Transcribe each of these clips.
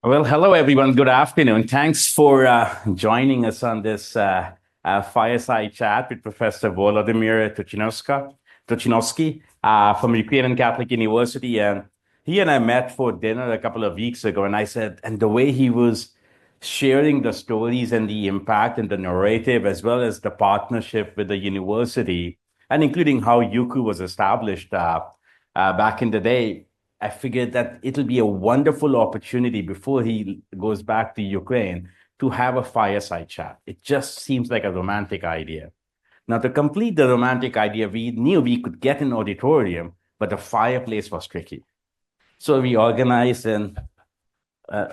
Well, hello everyone. Good afternoon. Thanks for joining us on this fireside chat with Professor Volodymyr Turchynovskyy from Ukrainian Catholic University. And he and I met for dinner a couple of weeks ago, and I said, and the way he was sharing the stories and the impact and the narrative, as well as the partnership with the university, and including how UKU was established back in the day. I figured that it'll be a wonderful opportunity before he goes back to Ukraine to have a fireside chat. It just seems like a romantic idea. Now, to complete the romantic idea, we knew we could get an auditorium, but the fireplace was tricky. So we organized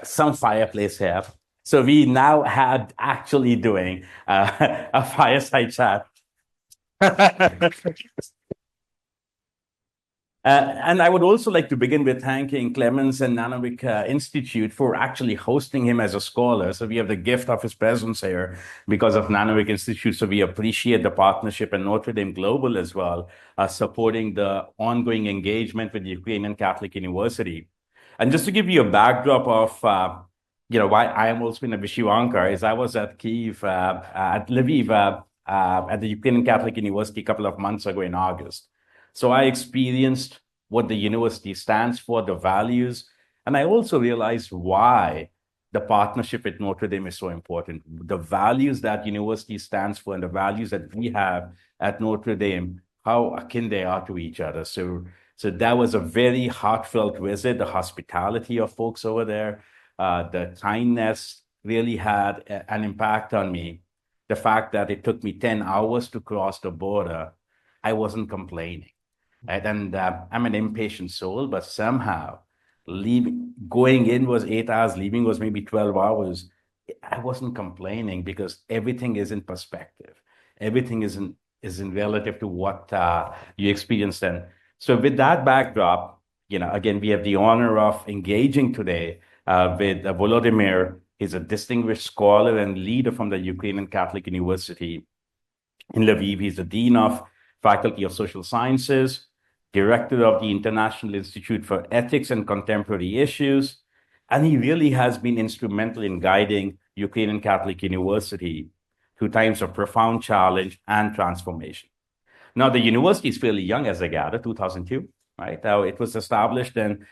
some fireplace here. So we now had actually doing a fireside chat. And I would also like to begin with thanking Clemens and Nanovic Institute for actually hosting him as a scholar. So we have the gift of his presence here because of Nanovic Institute. So we appreciate the partnership and Notre Dame Global as well, supporting the ongoing engagement with the Ukrainian Catholic University. And just to give you a backdrop of why I am also in a Vishivankar, is I was at Kyiv, at Lviv, at the Ukrainian Catholic University a couple of months ago in August. So I experienced what the university stands for, the values, and I also realized why the partnership with Notre Dame is so important. The values that university stands for and the values that we have at Notre Dame, how akin they are to each other. So that was a very heartfelt visit. The hospitality of folks over there, the kindness really had an impact on me. The fact that it took me 10 hours to cross the border, I wasn't complaining. Right? And I'm an impatient soul, but somehow going in was 8 hours, leaving was maybe 12 hours. I wasn't complaining because everything is in perspective. Everything is in relative to what you experienced then. So with that backdrop, again, we have the honor of engaging today with Volodymyr. He's a distinguished scholar and leader from the Ukrainian Catholic University in Lviv. He's the Dean of Faculty of Social Sciences, Director of the International Institute for Ethics and Contemporary Issues, and he really has been instrumental in guiding Ukrainian Catholic University through times of profound challenge and transformation. Now, the university is fairly young, as I gather, 2002, right? It was established, and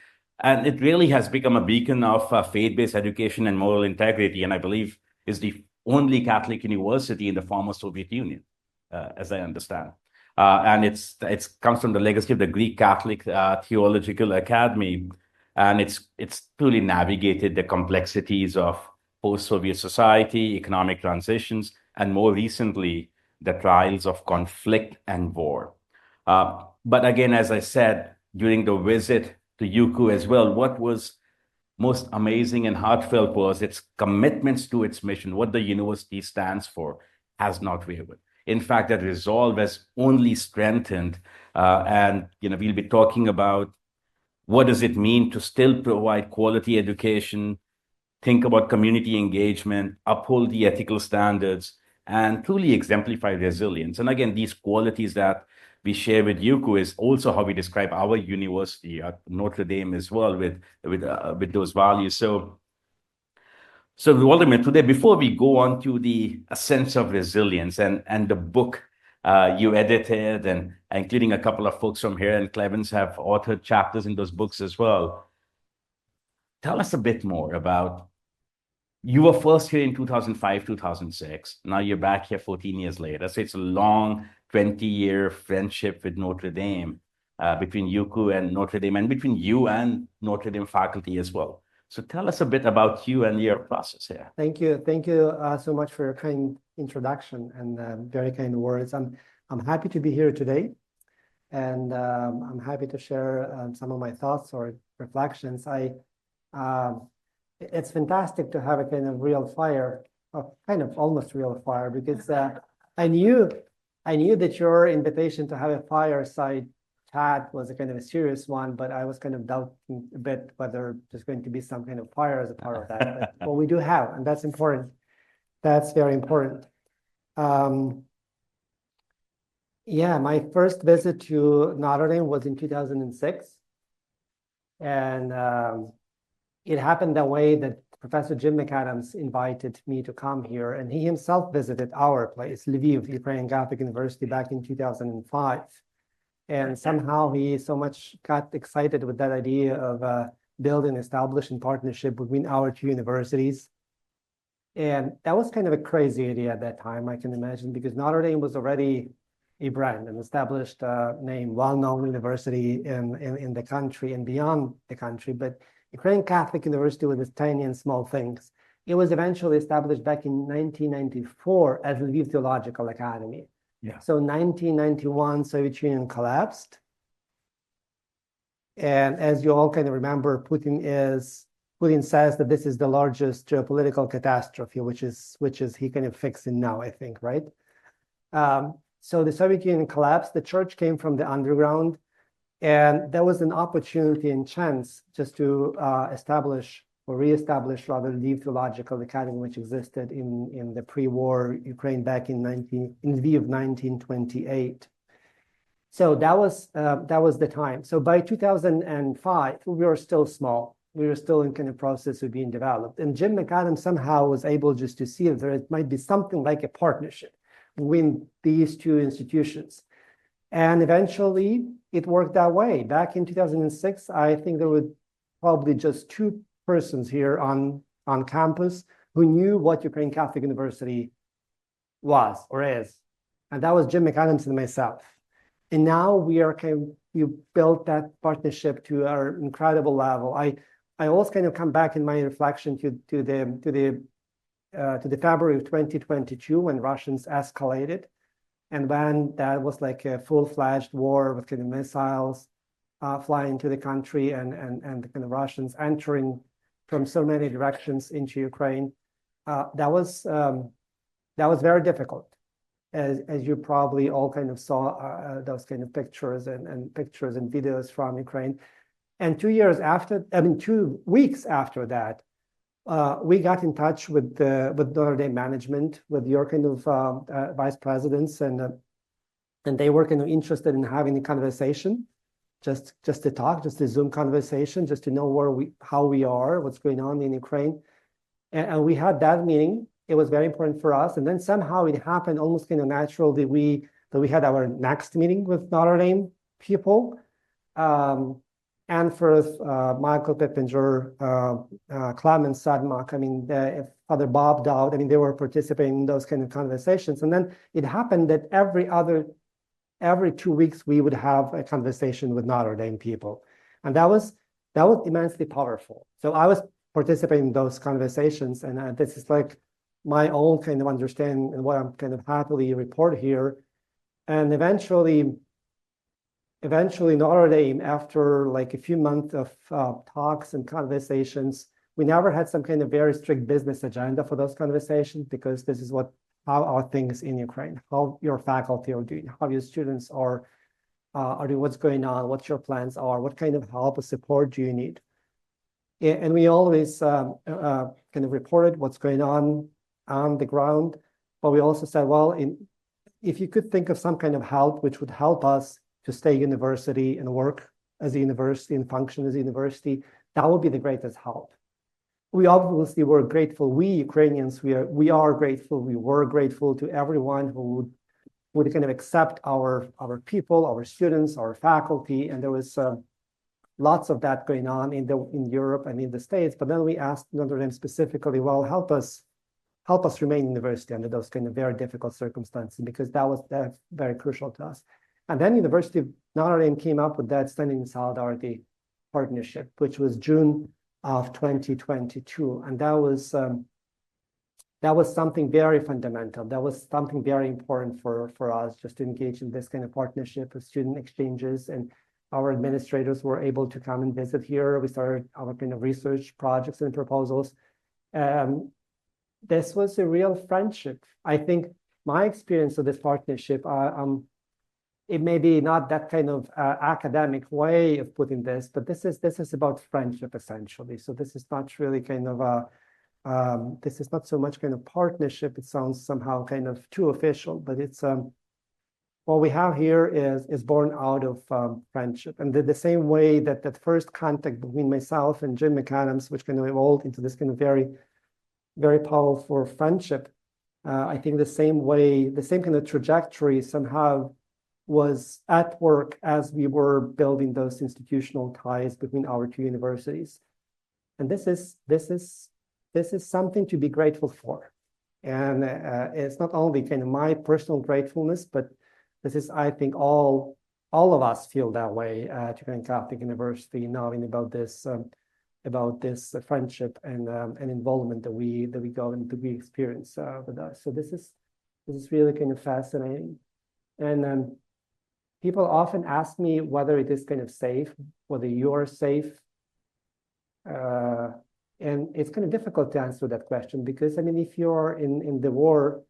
it really has become a beacon of faith-based education and moral integrity, and I believe is the only Catholic university in the former Soviet Union, as I understand. And it's comes from the legacy of the Greek Catholic Theological Academy, and it's truly navigated the complexities of post-Soviet society, economic transitions, and more recently, the trials of conflict and war. But again, as I said during the visit to UKU as well, what was most amazing and heartfelt was its commitments to its mission, what the university stands for, has not wavered. In fact, that resolve has only strengthened. And we'll be talking about what does it mean to still provide quality education, think about community engagement, uphold the ethical standards, and truly exemplify resilience. And again, these qualities that we share with UKU is also how we describe our university at Notre Dame as well with those values. So Volodymyr, today, before we go on to a sense of resilience and the book you edited, and including a couple of folks from here, and Clemens have authored chapters in those books as well. Tell us a bit more about, you were first here in 2005, 2006. Now you're back here 14 years later. So it's a long 20-year friendship with Notre Dame, between UKU and Notre Dame, and between you and Notre Dame faculty as well. So tell us a bit about you and your process here. Thank you. Thank you so much for your kind introduction and very kind words. I'm happy to be here today, and I'm happy to share some of my thoughts or reflections. It's fantastic to have a kind of real fire, or kind of almost real fire, because I knew that your invitation to have a fireside chat was a kind of a serious one, but I was kind of doubting a bit whether there's going to be some kind of fire as a part of that. But well, we do have, and that's important. That's very important. Yeah, my first visit to Notre Dame was in 2006. And it happened that way that Professor Jim McAdams invited me to come here, and he himself visited our place, Lviv, Ukrainian Catholic University, back in 2005. And somehow he so much got excited with that idea of building, establishing partnership between our two universities. And that was kind of a crazy idea at that time, I can imagine, because Notre Dame was already a brand, an established name, well-known university in the country and beyond the country. But Ukrainian Catholic University was this tiny and small things. It was eventually established back in 1994 as Lviv Theological Academy. Yeah. So 1991, Soviet Union collapsed. And as you all kind of remember, Putin says that this is the largest geopolitical catastrophe, which is he kind of fixing now, I think, right? So the Soviet Union collapsed, the church came from the underground, and there was an opportunity and chance just to establish or reestablish rather Lviv Theological Academy, which existed in the pre-war Ukraine back in Lviv 1928. So that was the time. So by 2005, we were still small. We were still in kind of process of being developed. And Jim McAdams somehow was able just to see if there might be something like a partnership between these two institutions. And eventually it worked that way. Back in 2006, I think there were probably just two persons here on campus who knew what Ukrainian Catholic University was or is. And that was Jim McAdams and myself. And now we built that partnership to our incredible level. I always kind of come back in my reflection to the February of 2022 when Russians escalated, and when that was like a full-fledged war with kind of missiles flying into the country and the kind of Russians entering from so many directions into Ukraine. That was very difficult, as you probably all kind of saw those kind of pictures and videos from Ukraine. And 2 weeks after that, we got in touch with Notre Dame management, with your kind of vice presidents, and they were kind of interested in having a conversation, just to talk, just a Zoom conversation, just to know how we are, what's going on in Ukraine. And we had that meeting. It was very important for us. And then somehow it happened almost kind of natural that we had our next meeting with Notre Dame people. And for Michael Pippinger, Clement Sadmak, I mean, Father Bob Dowd, I mean, they were participating in those kind of conversations. And then it happened that every 2 weeks, we would have a conversation with Notre Dame people. And that was immensely powerful. So I was participating in those conversations, and this is like my own kind of understanding and what I'm kind of happily report here. And eventually Notre Dame, after like a few months of talks and conversations, we never had some kind of very strict business agenda for those conversations, because this is how are things in Ukraine, how your faculty are doing, how your students are doing, what's going on, what your plans are, what kind of help or support do you need. And we always kind of reported what's going on the ground, but we also said, well, if you could think of some kind of help which would help us to stay university and work as a university and function as a university, that would be the greatest help. We obviously were grateful. We Ukrainians, we are grateful. We were grateful to everyone who would kind of accept our people, our students, our faculty, and there was lots of that going on in Europe and in the States. But then we asked Notre Dame specifically, well, help us remain university under those kind of very difficult circumstances, because that's very crucial to us. And then University of Notre Dame came up with that Standing in Solidarity partnership, which was June of 2022. And that was something very fundamental. That was something very important for us, just to engage in this kind of partnership of student exchanges. And our administrators were able to come and visit here. We started our kind of research projects and proposals. This was a real friendship. I think my experience of this partnership, it may be not that kind of academic way of putting this, but this is about friendship essentially. So this is not really kind of this is not so much kind of partnership. It sounds somehow kind of too official, but it's what we have here is born out of friendship. And the same way that that first contact between myself and Jim McAdams, which kind of evolved into this kind of very, very powerful friendship, I think the same way, the same kind of trajectory somehow was at work as we were building those institutional ties between our two universities. And this is something to be grateful for. And it's not only kind of my personal gratefulness, but this is, I think, all of us feel that way at Ukrainian Catholic University, knowing about this friendship and involvement that we go and that we experience with us. So this is really kind of fascinating. And people often ask me whether it is kind of safe, whether you are safe. And it's kind of difficult to answer that question because, I mean, if you're in the war,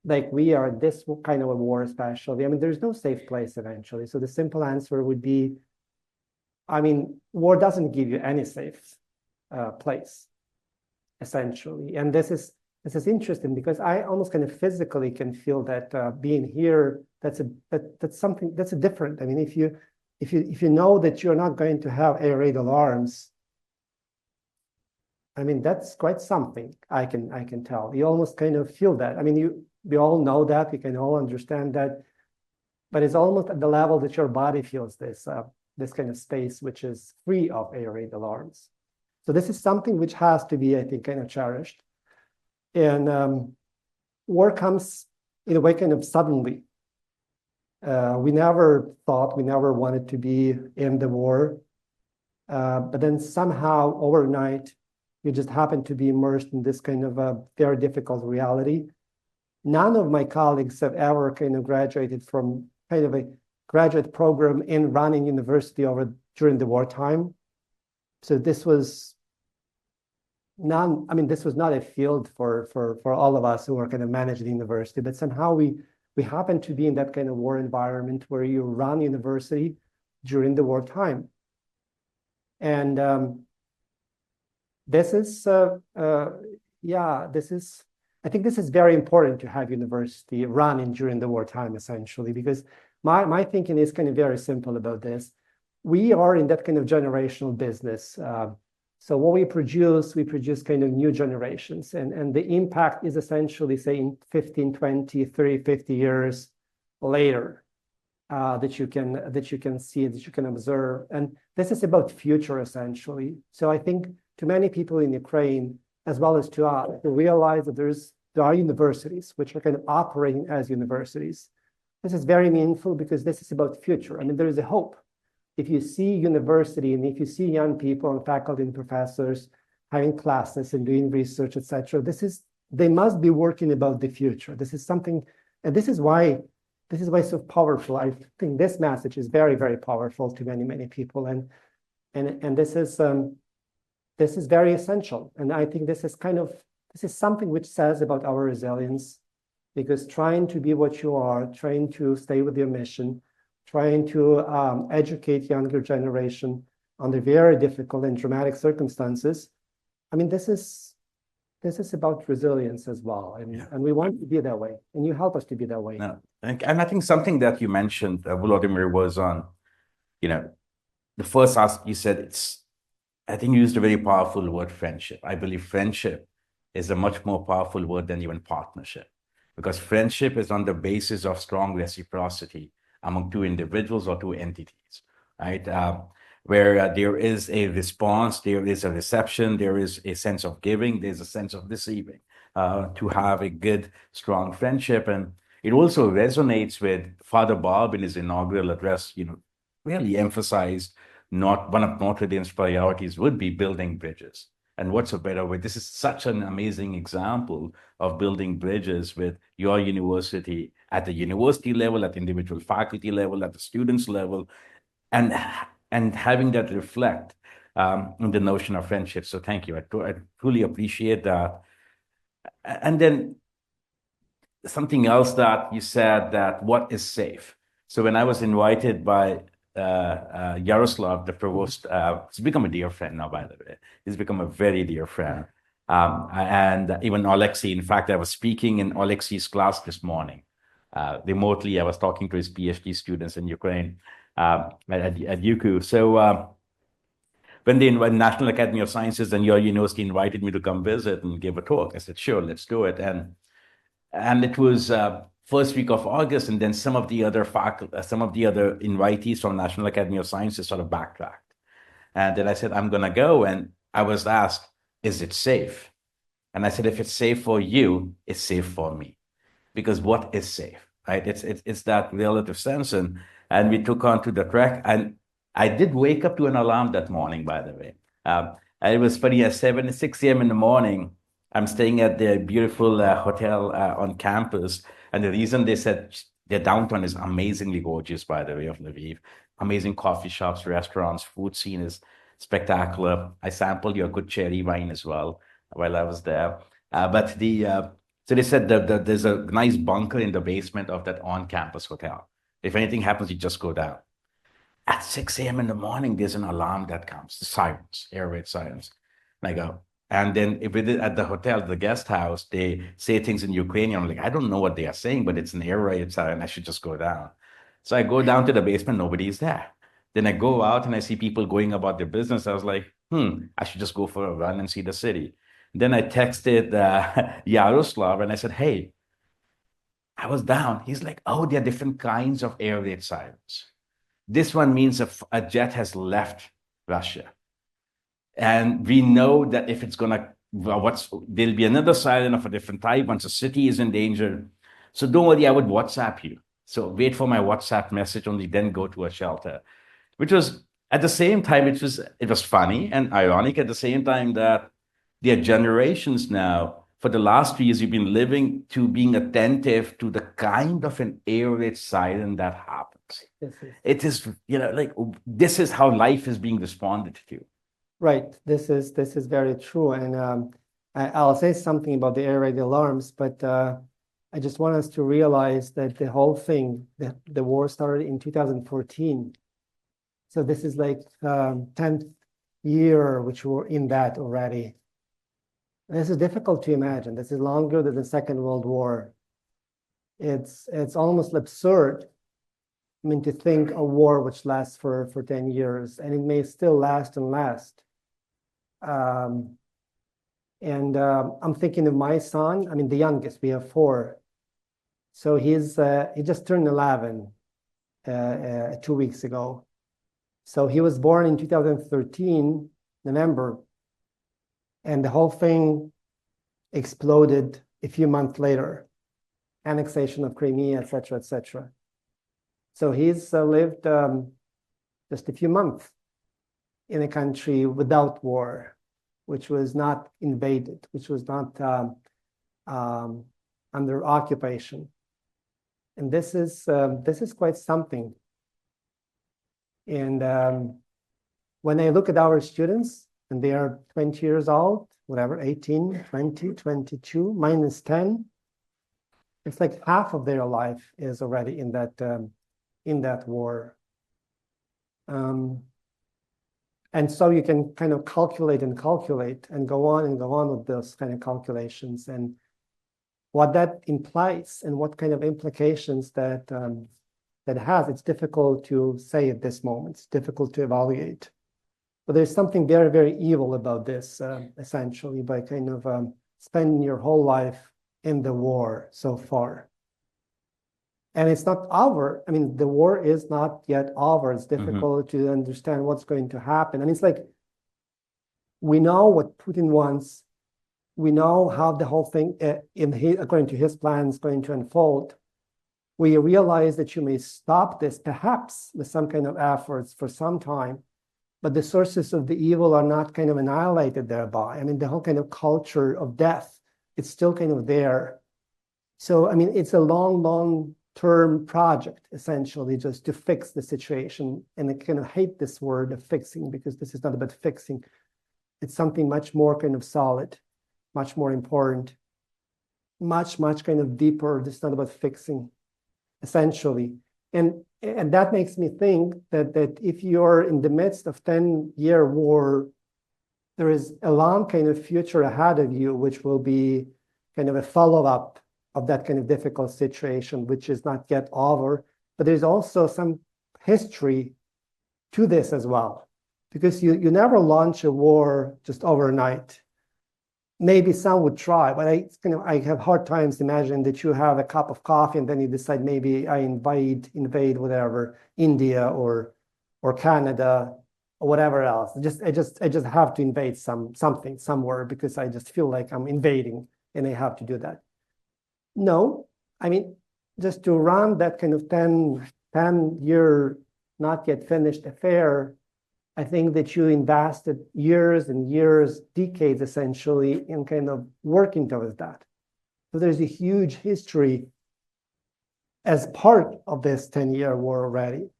like we are, this kind of a war especially, I mean, there's no safe place eventually. So the simple answer would be, I mean, war doesn't give you any safe place, essentially. And this is interesting because I almost kind of physically can feel that being here, that's something that's a different. I mean, if you know that you're not going to have air raid alarms, I mean, that's quite something. I can tell. You almost kind of feel that. I mean, we all know that. We can all understand that, but it's almost at the level that your body feels this kind of space which is free of air raid alarms. So this is something which has to be, I think, kind of cherished. And war comes in a way kind of suddenly. We never thought, we never wanted to be in the war, but then somehow overnight, you just happen to be immersed in this kind of a very difficult reality. None of my colleagues have ever kind of graduated from kind of a graduate program in running university during the wartime. So this was this was not a field for all of us who are kind of managing the university, but somehow we happen to be in that kind of war environment where you run university during the wartime. And I think this is very important to have university running during the wartime, essentially, because my thinking is kind of very simple about this. We are in that kind of generational business. So what we produce kind of new generations, and the impact is essentially, say, in 15, 20, 30, 50 years later that you can see, that you can observe. And this is about future, essentially. So I think to many people in Ukraine, as well as to us, to realize that there are universities which are kind of operating as universities. This is very meaningful because this is about future. I mean, there is a hope. If you see university and if you see young people and faculty and professors having classes and doing research, etc., they must be working about the future. This is something, and this is why it's so powerful. I think this message is very, very powerful to many, many people, and this is very essential. And I think this is something which says about our resilience, because trying to be what you are, trying to stay with your mission, trying to educate younger generation under very difficult and dramatic circumstances. I mean, this is about resilience as well, and we want to be that way, and you help us to be that way. No, and I think something that you mentioned, Volodymyr, was on, the first ask you said I think you used a very powerful word, friendship. I believe friendship is a much more powerful word than even partnership, because friendship is on the basis of strong reciprocity among two individuals or two entities, right? Where there is a response, there is a reception, there is a sense of giving, there's a sense of receiving, to have a good, strong friendship. And it also resonates with Father Bob in his inaugural address, really emphasized one of Notre Dame's priorities would be building bridges. And what's a better way? This is such an amazing example of building bridges with your university at the university level, at the individual faculty level, at the students level, and having that reflect in the notion of friendship. So thank you. I truly appreciate that. And then something else that you said, that what is safe? So when I was invited by Yaroslav, the provost, he's become a dear friend now, by the way. He's become a very dear friend. And even Alexei, in fact, I was speaking in Alexei's class this morning. remotely. I was talking to his PhD students in Ukraine at UQ. So when the National Academy of Sciences and your university invited me to come visit and give a talk, I said, sure, let's do it. And it was first week of August, and then some of the other invitees from National Academy of Sciences sort of backtracked. And then I said, I'm going to go. And I was asked, is it safe? And I said, if it's safe for you, it's safe for me. Because what is safe, right? It's that relative sense. And we took on to the trek. And I did wake up to an alarm that morning, by the way. And it was funny, at 6 a.m. in the morning, I'm staying at the beautiful hotel on campus. And the reason they said their downtown is amazingly gorgeous, by the way, of Lviv. Amazing coffee shops, restaurants, food scene is spectacular. I sampled your good cherry wine as well while I was there. So they said that there's a nice bunker in the basement of that on-campus hotel. If anything happens, you just go down. At 6 a.m. in the morning, there's an alarm that comes, the sirens, air raid sirens. And I go, and then if it is at the hotel, the guest house, they say things in Ukrainian. I'm like, I don't know what they are saying, but it's an air raid siren. I should just go down. So I go down to the basement, nobody's there. Then I go out and I see people going about their business. I was like, I should just go for a run and see the city. Then I texted Yaroslav and I said, hey, I was down. He's like, oh, there are different kinds of air raid sirens. This one means a jet has left Russia. And we know that if it's going to, there'll be another siren of a different type once a city is in danger. So don't worry, I would WhatsApp you. So wait for my WhatsApp message, only then go to a shelter, which was at the same time, it was funny and ironic at the same time that there are generations now, for the last 2 years, you've been living to being attentive to the kind of an air raid siren that happens. It is, like this is how life is being responded to. Right. This is very true. And I'll say something about the air raid alarms, but I just want us to realize that the whole thing, the war started in 2014. So this is like 10th year, which we're in that already. This is difficult to imagine. This is longer than the Second World War. It's almost absurd, I mean, to think a war which lasts for 10 years, and it may still last and last. I'm thinking of my son. I mean, the youngest, we have 4. So he just turned 11 2 weeks ago. So he was born in 2013, November, and the whole thing exploded a few months later. Annexation of Crimea, et cetera, et cetera. So he's lived just a few months in a country without war, which was not invaded, which was not under occupation. And this is quite something. And when I look at our students, and they are 20 years old, whatever, 18, 20, 22, minus 10, it's like half of their life is already in that war. And so you can kind of calculate and go on with those kind of calculations, and what that implies and what kind of implications that has. It's difficult to say at this moment. It's difficult to evaluate. But there's something very, very evil about this, essentially, by kind of spending your whole life in the war so far. And it's not over. I mean, the war is not yet over. It's difficult to understand what's going to happen. And it's like, we know what Putin wants. We know how the whole thing, according to his plan, is going to unfold. We realize that you may stop this, perhaps with some kind of efforts for some time, but the sources of the evil are not kind of annihilated thereby. I mean, the whole kind of culture of death, it's still kind of there. So, I mean, it's a long-term project, essentially, just to fix the situation. And I kind of hate this word of fixing, because this is not about fixing. It's something much more kind of solid, much more important, much kind of deeper. This is not about fixing, essentially. And that makes me think that if you're in the midst of 10-year war, there is a long kind of future ahead of you, which will be kind of a follow-up of that kind of difficult situation, which is not yet over. But there's also some history to this as well, because you never launch a war just overnight. Maybe some would try, but I have hard times imagining that you have a cup of coffee and then you decide maybe I invade whatever, India or Canada or whatever else. I just have to invade something somewhere because I just feel like I'm invading and I have to do that. No, I mean, just to run that kind of 10-year not yet finished affair, I think that you invested years and years, decades essentially, in kind of working towards that. So there's a huge history as part of this 10-year war already.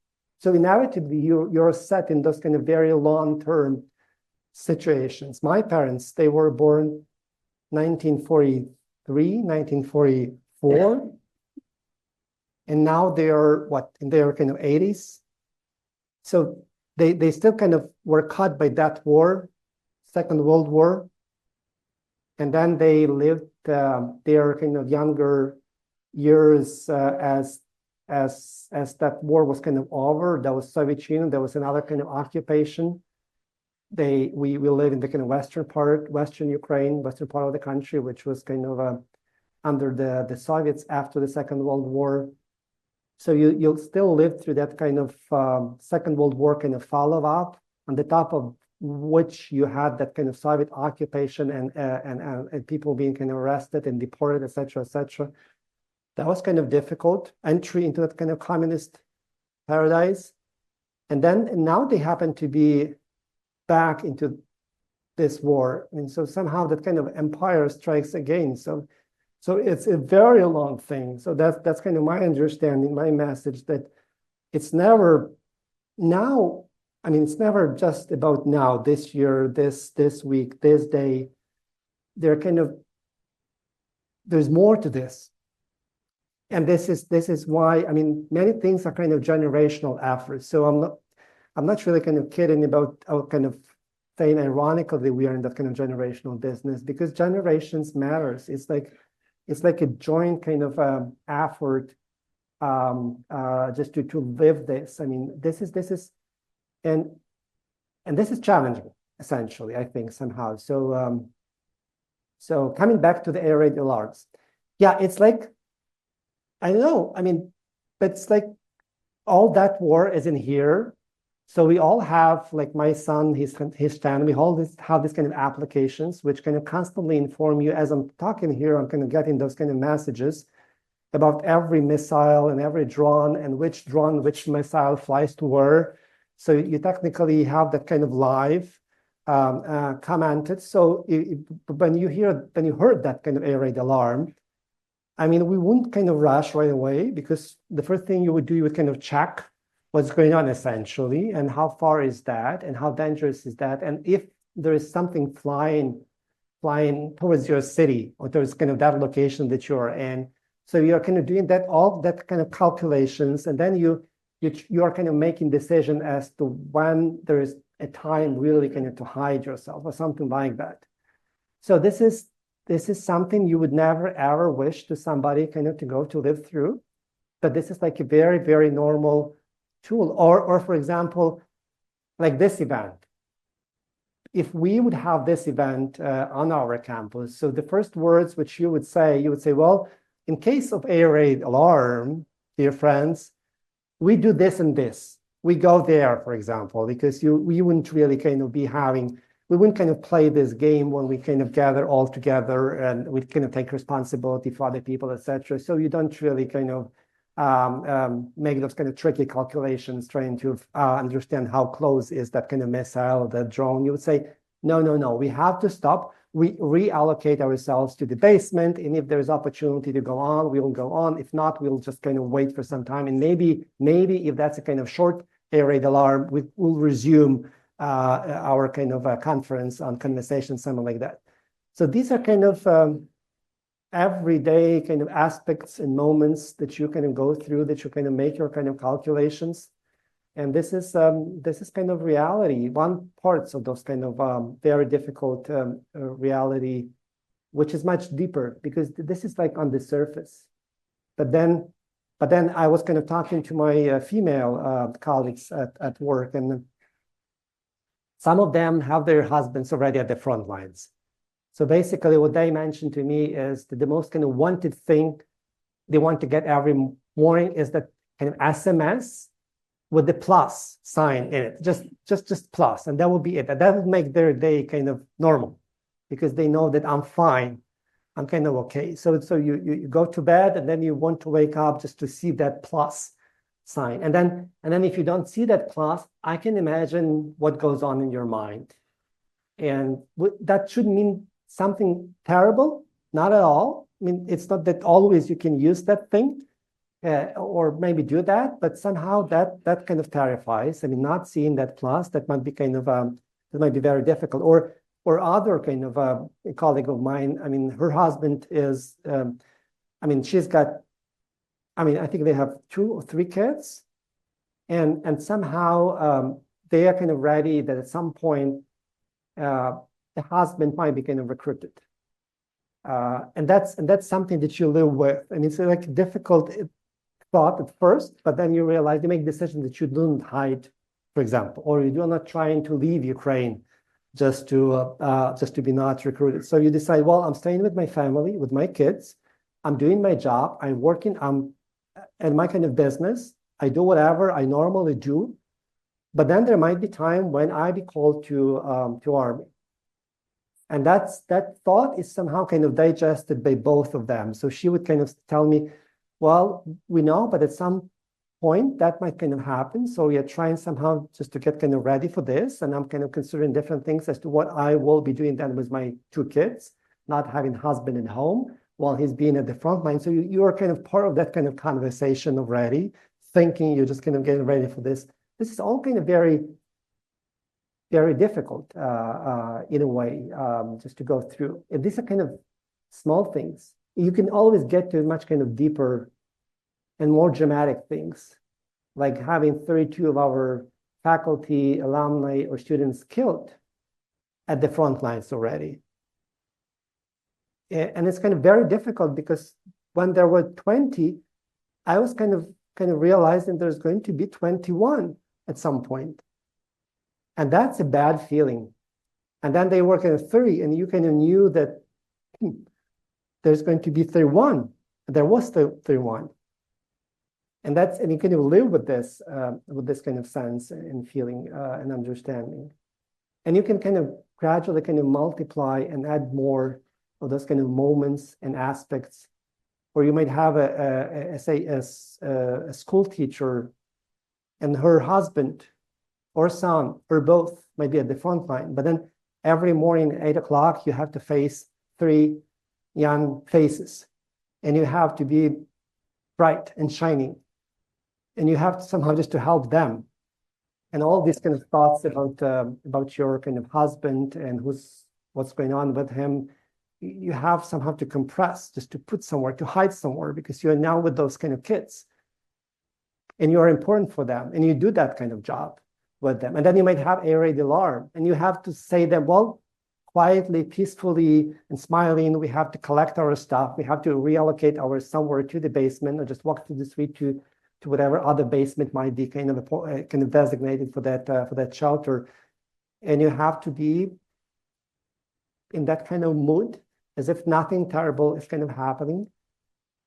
So inevitably, you're set in those kind of very long-term situations. My parents, they were born 1943, 1944, and now they are in their kind of 80s. So they still kind of were caught by that war, Second World War. And then they lived their kind of younger years as that war was kind of over. That was Soviet Union. There was another kind of occupation. We live in the kind of Western Ukraine, western part of the country, which was kind of under the Soviets after the Second World War. So you'll still live through that kind of Second World War kind of follow-up, on the top of which you had that kind of Soviet occupation and people being kind of arrested and deported, et cetera, et cetera. That was kind of difficult entry into that kind of communist paradise. And now they happen to be back into this war. And so somehow that kind of empire strikes again. So it's a very long thing. So that's kind of my understanding, my message, that it's never now. I mean, it's never just about now, this year, this week, this day. There's more to this. And this is why, I mean, many things are kind of generational efforts. So I'm not really kind of kidding about kind of saying ironically we are in that kind of generational business, because generations matters. It's like a joint kind of effort just to live this. I mean, this is and this is challenging, essentially, I think, somehow. So so coming back to the air raid alarms, yeah, it's like, I don't know, I mean, but it's like all that war is in here. So we all have, like my son, his family, all have this kind of applications which kind of constantly inform you. As I'm talking here, I'm kind of getting those kind of messages about every missile and every drone and which missile flies to where. So you technically have that kind of live commented. So when you heard that kind of air raid alarm, I mean, we wouldn't kind of rush right away, because the first thing you would do, you would kind of check what's going on essentially, and how far is that, and how dangerous is that, and if there is something flying towards your city or towards kind of that location that you're in. So you're kind of doing all that kind of calculations, and then you are kind of making decision as to when there is a time really kind of to hide yourself or something like that. So this is something you would never ever wish to somebody kind of to live through, but this is like a very, very normal tool. Or for example, like this event. If we would have this event on our campus, so the first words which you would say, well, in case of air raid alarm, dear friends, we do this and this. We go there, for example, because we wouldn't really kind of we wouldn't kind of play this game when we kind of gather all together and we kind of take responsibility for other people, etc. So you don't really kind of make those kind of tricky calculations trying to understand how close is that kind of missile, that drone. You would say, no, we have to stop. We reallocate ourselves to the basement, and if there's opportunity to go on, we will go on. If not, we'll just kind of wait for some time, and maybe if that's a kind of short air raid alarm, we will resume our kind of conference on conversation, something like that. So these are kind of everyday kind of aspects and moments that you kind of go through, that you kind of make your kind of calculations. And this is kind of reality. One part of those kind of very difficult reality which is much deeper, because this is like on the surface. But then I was kind of talking to my female colleagues at work, and some of them have their husbands already at the front lines. So basically what they mentioned to me is that the most kind of wanted thing they want to get every morning is that kind of SMS with the plus sign in it, just plus, and that will be it. And that will make their day kind of normal, because they know that I'm fine, I'm kind of okay. So you go to bed, and then you want to wake up just to see that plus sign. And then if you don't see that plus, I can imagine what goes on in your mind. And that should mean something terrible, not at all. I mean, it's not that always you can use that thing or maybe do that, but somehow that kind of terrifies. I mean, not seeing that plus, that might be kind of that might be very difficult. Or other kind of a colleague of mine. I mean, her husband is. I mean, she's got. I mean, I think they have 2 or 3 kids, and somehow they are kind of ready that at some point the husband might be kind of recruited. And that's something that you live with. I mean, it's like a difficult thought at first, but then you realize you make decisions that you don't hide, for example, or you're not trying to leave Ukraine just to be not recruited. So you decide, well, I'm staying with my family, with my kids. I'm doing my job. I'm working. I'm in my kind of business. I do whatever I normally do, but then there might be time when I be called to army. And that thought is somehow kind of digested by both of them. So she would kind of tell me, well, we know, but at some point that might kind of happen. So we are trying somehow just to get kind of ready for this. And I'm kind of considering different things as to what I will be doing then with my 2 kids, not having husband at home while he's being at the front line. So you are kind of part of that kind of conversation already, thinking you're just kind of getting ready for this. This is all kind of very, very difficult in a way, just to go through. And these are kind of small things. You can always get to much kind of deeper and more dramatic things, like having 32 of our faculty, alumni, or students killed at the front lines already. And it's kind of very difficult, because when there were 20, I was kind of realizing there's going to be 21 at some point. And that's a bad feeling. And then they were kind of 30, and you kind of knew that there's going to be 31. There was 31. And you kind of live with this kind of sense and feeling and understanding. And you can kind of gradually kind of multiply and add more of those kind of moments and aspects, where you might have a school teacher and her husband or son or both might be at the front line, but then every morning at 8 o'clock you have to face 3 young faces, and you have to be bright and shining, and you have to somehow just to help them. And all these kind of thoughts about your kind of husband and what's going on with him, you have somehow to compress, just to put somewhere, to hide somewhere, because you are now with those kind of kids, and you are important for them, and you do that kind of job with them. And then you might have a raid alarm, and you have to say that, well, quietly, peacefully, and smiling, we have to collect our stuff. We have to reallocate our somewhere to the basement, or just walk through the street to whatever other basement might be kind of designated for that shelter. And you have to be in that kind of mood, as if nothing terrible is kind of happening.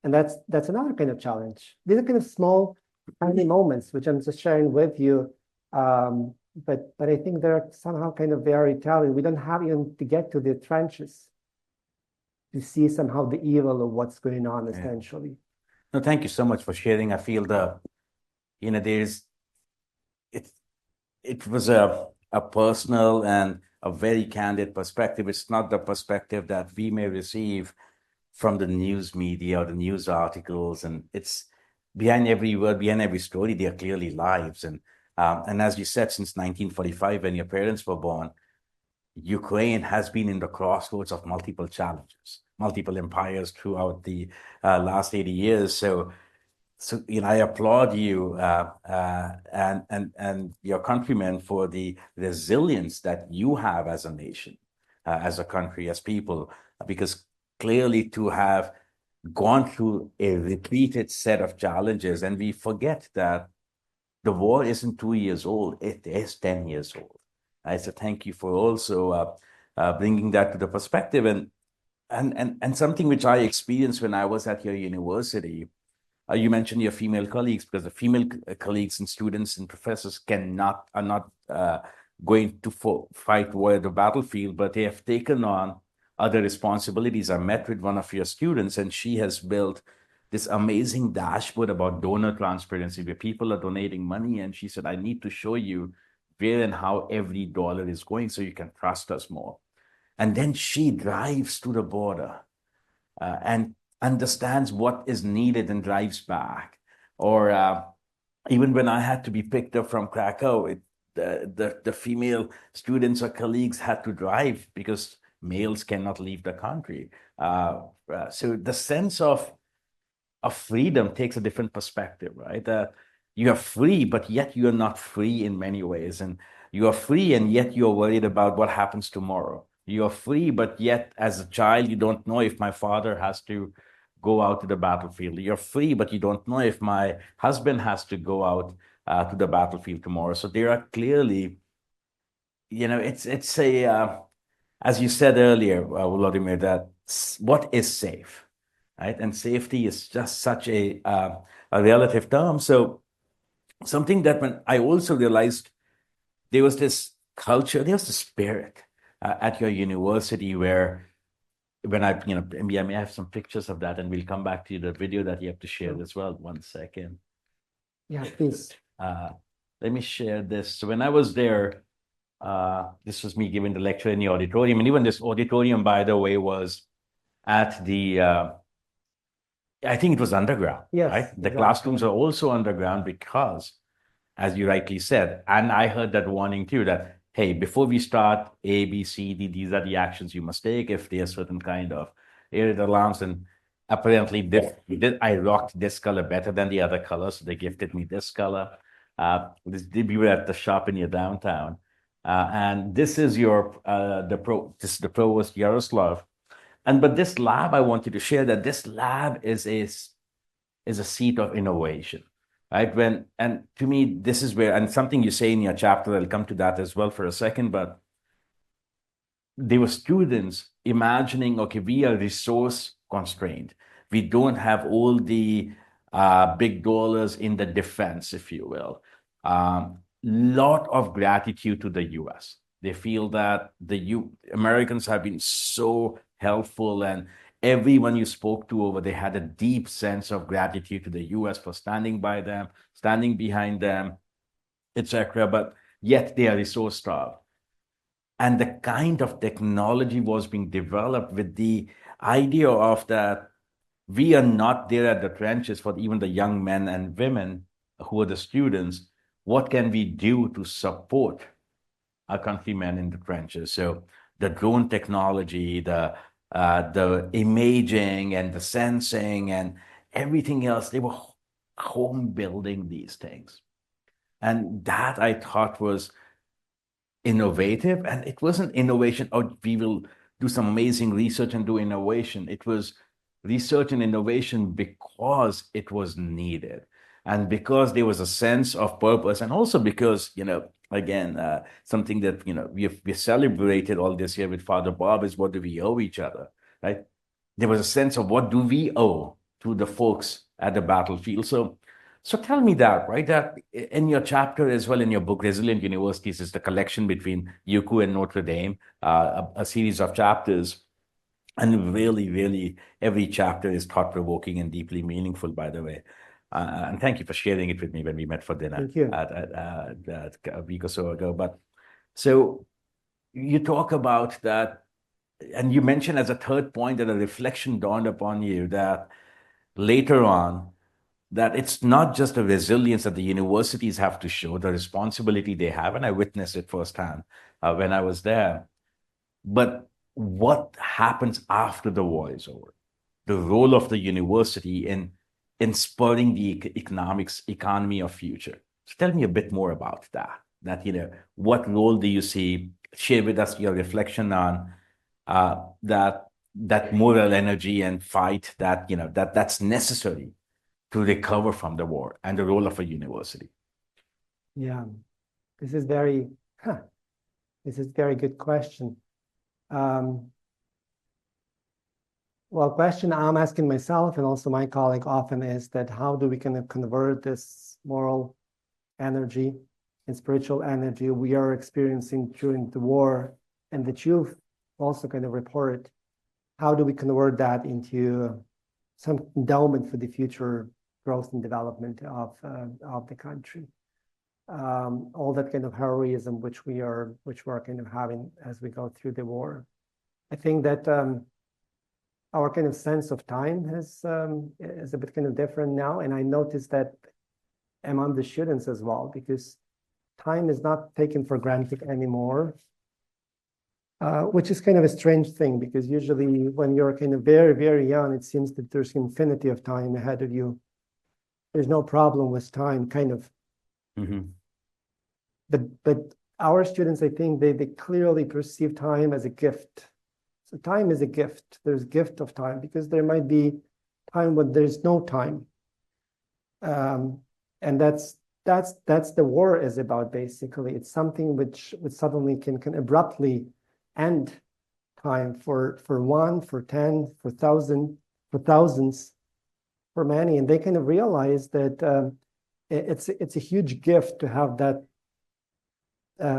And that's another kind of challenge. These are kind of small, tiny moments, which I'm just sharing with you. But I think they're somehow kind of very telling. We don't have even to get to the trenches to see somehow the evil of what's going on, essentially. No, thank you so much for sharing. I feel it was a personal and a very candid perspective. It's not the perspective that we may receive from the news media or the news articles. And it's behind every word, behind every story, there are clearly lives. And as you said, since 1945, when your parents were born, Ukraine has been in the crossroads of multiple challenges, multiple empires throughout the last 80 years. So I applaud you and your countrymen for the resilience that you have as a nation, as a country, as people, because clearly to have gone through a repeated set of challenges, and we forget that the war isn't 2 years old, it is 10 years old. So thank you for also bringing that to the perspective. And something which I experienced when I was at your university, you mentioned your female colleagues, because the female colleagues and students and professors are not going to fight war at the battlefield, but they have taken on other responsibilities. I met with one of your students, and she has built this amazing dashboard about donor transparency where people are donating money. And she said, I need to show you where and how every dollar is going so you can trust us more. And then she drives to the border and understands what is needed and drives back. Or even when I had to be picked up from Krakow, the female students or colleagues had to drive because males cannot leave the country. So the sense of freedom takes a different perspective, right? You are free, but yet you are not free in many ways. And you are free, and yet you're worried about what happens tomorrow. You are free, but yet as a child, you don't know if my father has to go out to the battlefield. You're free, but you don't know if my husband has to go out to the battlefield tomorrow. So there are clearly, it's as you said earlier, Volodymyr, that what is safe, right? And safety is just such a relative term. So something that when I also realized there was this culture, there was the spirit at your university where when I may have some pictures of that, and we'll come back to the video that you have to share as well. 1 second. Yeah, please. Let me share this. So when I was there, this was me giving the lecture in the auditorium. And even this auditorium, by the way, was at the, I think it was underground, Yes, right? The exactly. classrooms are also underground because, as you rightly said, and I heard that warning too, that, hey, before we start A, B, C, D, these are the actions you must take if there's certain kind of air alarms. And apparently I rocked this color better than the other colors, so they gifted me this color. We were at the shop in your downtown. And this is this is the provost Yaroslav. But this lab, I wanted to share that this lab is a seat of innovation, right? And to me, this is where, and something you say in your chapter, I'll come to that as well for a second, but there were students imagining, okay, we are resource constrained. We don't have all the big dollars in the defense, if you will. Lot of gratitude to the US. They feel that Americans have been so helpful, and everyone you spoke to over there had a deep sense of gratitude to the US for standing by them, standing behind them, etc. But yet they are resource starved. And the kind of technology was being developed with the idea of that we are not there at the trenches for even the young men and women who are the students. What can we do to support our countrymen in the trenches? So the drone technology, the imaging and the sensing and everything else, they were home building these things. And that I thought was innovative. And it wasn't innovation, oh, we will do some amazing research and do innovation. It was research and innovation because it was needed. And because there was a sense of purpose, and also because, again, something that, we celebrated all this year with Father Bob is what do we owe each other, right? There was a sense of what do we owe to the folks at the battlefield. So tell me that, right? That in your chapter as well, in your book, Resilient Universities, is the collection between UQ and Notre Dame, a series of chapters. And really, really, every chapter is thought-provoking and deeply meaningful, by the way. And thank you for sharing it with me when we met for dinner a week or so ago. But so you talk about that, and you mentioned as a third point that a reflection dawned upon you that later on, that it's not just the resilience that the universities have to show, the responsibility they have, and I witnessed it firsthand when I was there, but what happens after the war is over, the role of the university in spurring the economy of future. So tell me a bit more about that, what role do you see? Share with us your reflection on that that moral energy and fight that, that's necessary to recover from the war, and the role of a university. Yeah, this is very, this is very good question. Well, question I'm asking myself and also my colleague often is that how do we kind of convert this moral energy and spiritual energy we are experiencing during the war and that you've also kind of reported, how do we convert that into some endowment for the future growth and development of the country? All that kind of heroism which we're kind of having as we go through the war. I think that our kind of sense of time is a bit kind of different now, and I noticed that among the students as well, because time is not taken for granted anymore, which is kind of a strange thing, because usually when you're kind of very, very young, it seems that there's infinity of time ahead of you. There's no problem with time, kind of. Mm-hmm. But our students, I think they clearly perceive time as a gift. So time is a gift. There's gift of time, because there might be time when there's no time. And that's the war is about, basically. It's something which suddenly can abruptly end time for one, for 10, for thousand, for thousands, for many. And they kind of realize that it's a huge gift to have that,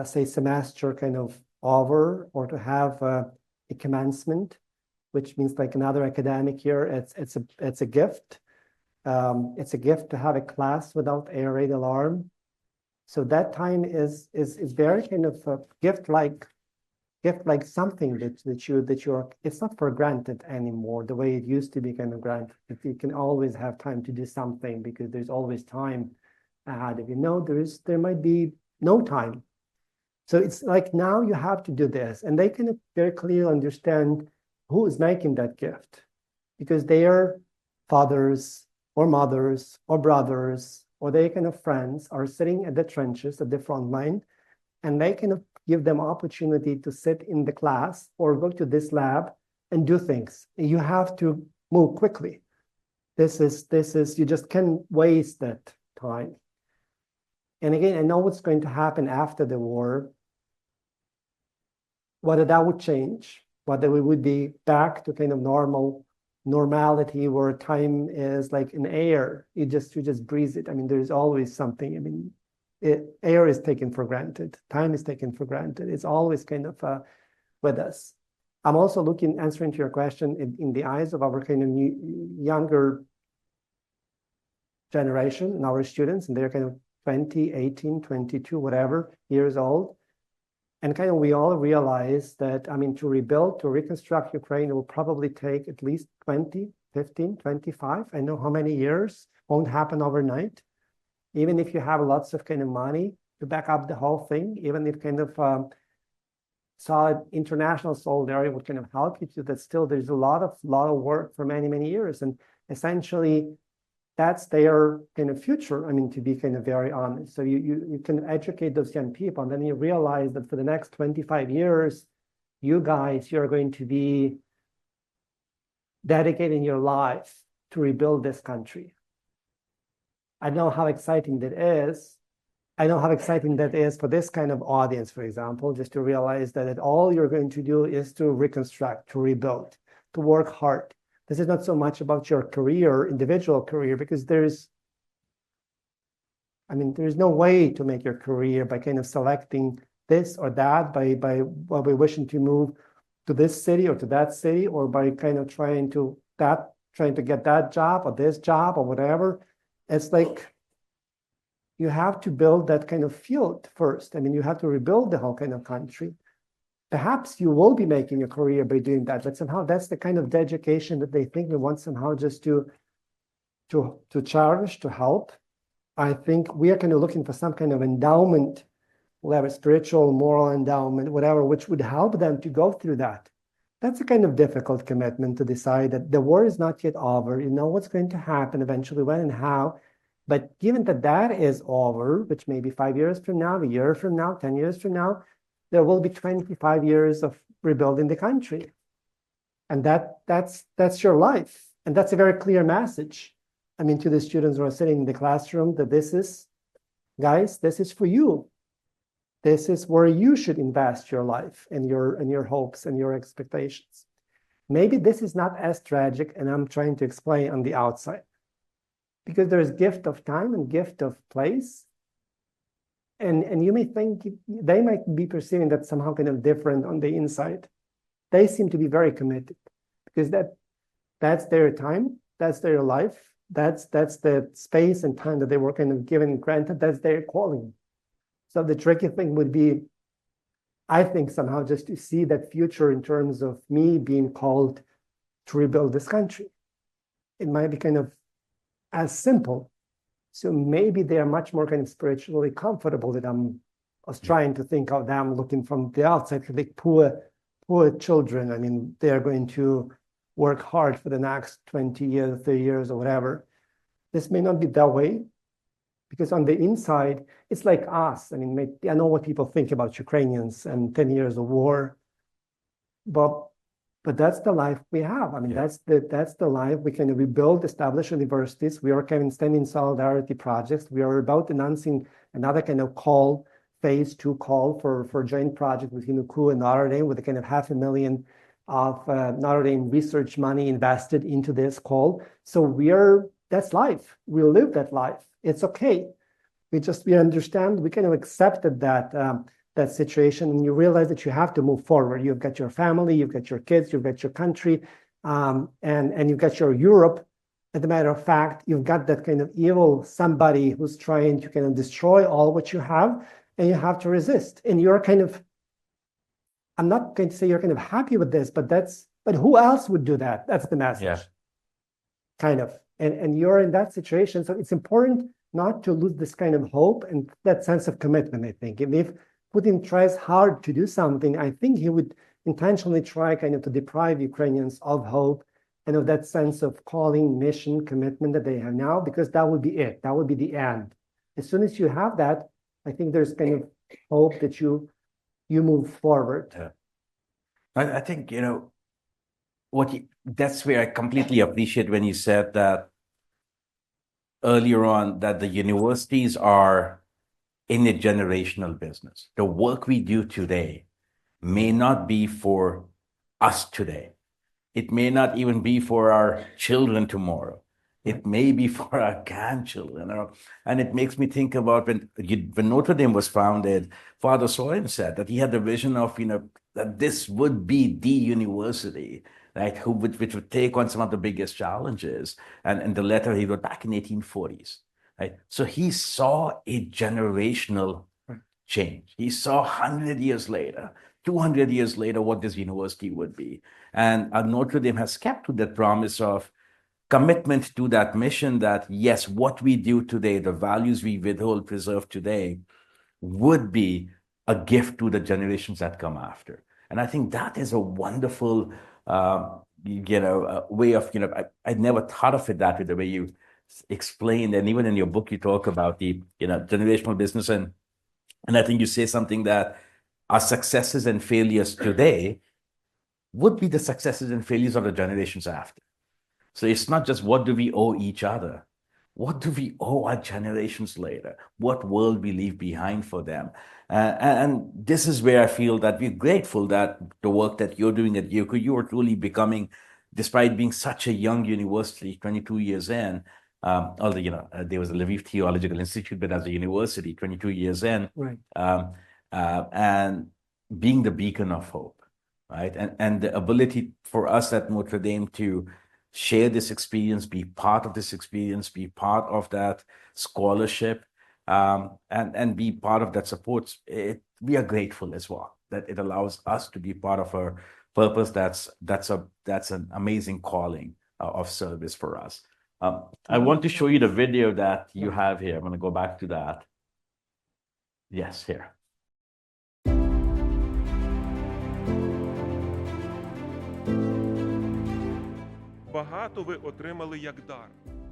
say, semester kind of over, or to have a commencement, which means like another academic year. It's a gift. It's a gift to have a class without air raid alarm. So that time is very kind of a gift like something that you're, it's not for granted anymore the way it used to be kind of granted. You can always have time to do something because there's always time ahead of you. No, there might be no time. So it's like now you have to do this, and they can very clearly understand who is making that gift, because their fathers or mothers or brothers or their kind of friends are sitting at the trenches at the front line, and they can give them opportunity to sit in the class or go to this lab and do things. You have to move quickly. This is you just can't waste that time. And again, I know what's going to happen after the war, whether that would change, whether we would be back to kind of normality where time is like an air. You just breathe it. I mean, there's always something. I mean, air is taken for granted. Time is taken for granted. It's always kind of with us. I'm also answering to your question in the eyes of our kind of younger generation and our students, and they're kind of 20, 18, 22, whatever years old. And kind of we all realize that, I mean, to rebuild, to reconstruct Ukraine will probably take at least 20, 15, 25. I know how many years. Won't happen overnight. Even if you have lots of kind of money to back up the whole thing, even if kind of solid international solidarity would kind of help you to that, still there's a lot of work for many, many years. And essentially, that's their kind of future. I mean, to be kind of very honest. So you can educate those young people, and then you realize that for the next 25 years, you're going to be dedicating your life to rebuild this country. I know how exciting that is. I know how exciting that is for this kind of audience, for example, just to realize that all you're going to do is to reconstruct, to rebuild, to work hard. This is not so much about your career, individual career, because there's no way to make your career by kind of selecting this or that, by wishing to move to this city or to that city, or by kind of trying to get that job or this job or whatever. It's like you have to build that kind of field first. I mean, you have to rebuild the whole kind of country. Perhaps you will be making a career by doing that, but somehow that's the kind of dedication that they think they want somehow just to cherish, to help. I think we are kind of looking for some kind of endowment, whatever, spiritual, moral endowment, whatever, which would help them to go through that. That's a kind of difficult commitment to decide that the war is not yet over. You know what's going to happen eventually, when and how. But given that that is over, which may be 5 years from now, a year from now, 10 years from now, there will be 25 years of rebuilding the country. And that's your life. And that's a very clear message. I mean, to the students who are sitting in the classroom, that this is, guys, this is for you. This is where you should invest your life and your hopes and your expectations. Maybe this is not as tragic, and I'm trying to explain on the outside, because there's gift of time and gift of place. And you may think they might be perceiving that somehow kind of different on the inside. They seem to be very committed, because that's their time, that's their life, that's the space and time that they were kind of given granted, that's their calling. So the tricky thing would be, I think, somehow just to see that future in terms of me being called to rebuild this country. It might be kind of as simple. So maybe they are much more kind of spiritually comfortable that I was trying to think of them looking from the outside, like poor children. I mean, they are going to work hard for the next 20 years, 30 years, or whatever. This may not be that way, because on the inside, it's like us. I mean, I know what people think about Ukrainians and 10 years of war, but that's the life we have. I mean, that's the life we can rebuild, establish universities. We are kind of standing solidarity projects. We are about announcing another kind of call, phase 2 call for joint project with UNUCU and Notre Dame, with a kind of $500,000 of Notre Dame research money invested into this call. So that's life. We live that life. It's okay. We understand, we kind of accepted that situation, and you realize that you have to move forward. You've got your family, you've got your kids, you've got your country, and you've got your Europe. As a matter of fact, you've got that kind of evil somebody who's trying to kind of destroy all what you have, and you have to resist. And you're kind of, I'm not going to say you're kind of happy with this, but who else would do that? That's the message. Yeah. Kind of. And you're in that situation. So it's important not to lose this kind of hope and that sense of commitment, I think. If Putin tries hard to do something, I think he would intentionally try kind of to deprive Ukrainians of hope and of that sense of calling, mission, commitment that they have now, because that would be it. That would be the end. As soon as you have that, I think there's kind of hope that you move forward. Yeah. I think, that's where I completely appreciate when you said that earlier on, that the universities are in a generational business. The work we do today may not be for us today. It may not even be for our children tomorrow. It may be for our grandchildren. And it makes me think about when Notre Dame was founded, Father Sorin said that he had the vision of, that this would be the university, right, which would take on some of the biggest challenges. And the letter he wrote back in 1840s, right? So he saw a generational change. He saw 100 years later, 200 years later, what this university would be. And Notre Dame has kept to that promise of commitment to that mission, that yes, what we do today, the values we withhold, preserve today, would be a gift to the generations that come after. And I think that is a wonderful, way of, I never thought of it that way, the way you explained. And even in your book, you talk about the, generational business. And I think you say something that our successes and failures today would be the successes and failures of the generations after. So it's not just what do we owe each other? What do we owe our generations later? What world we leave behind for them? And this is where I feel that we're grateful that the work that you're doing at UCU, you are truly becoming, despite being such a young university, 22 years in, although, there was a Lviv Theological Institute, but as a university, 22 years in, Right. And being the beacon of hope, right? And the ability for us at Notre Dame to share this experience, be part of this experience, be part of that scholarship, and be part of that support. We are grateful as well that it allows us to be part of a purpose that's an amazing calling of service for us. I want to show you the video that you have here. I'm going to go back to that. Yes, here. Багато ви отримали як дар.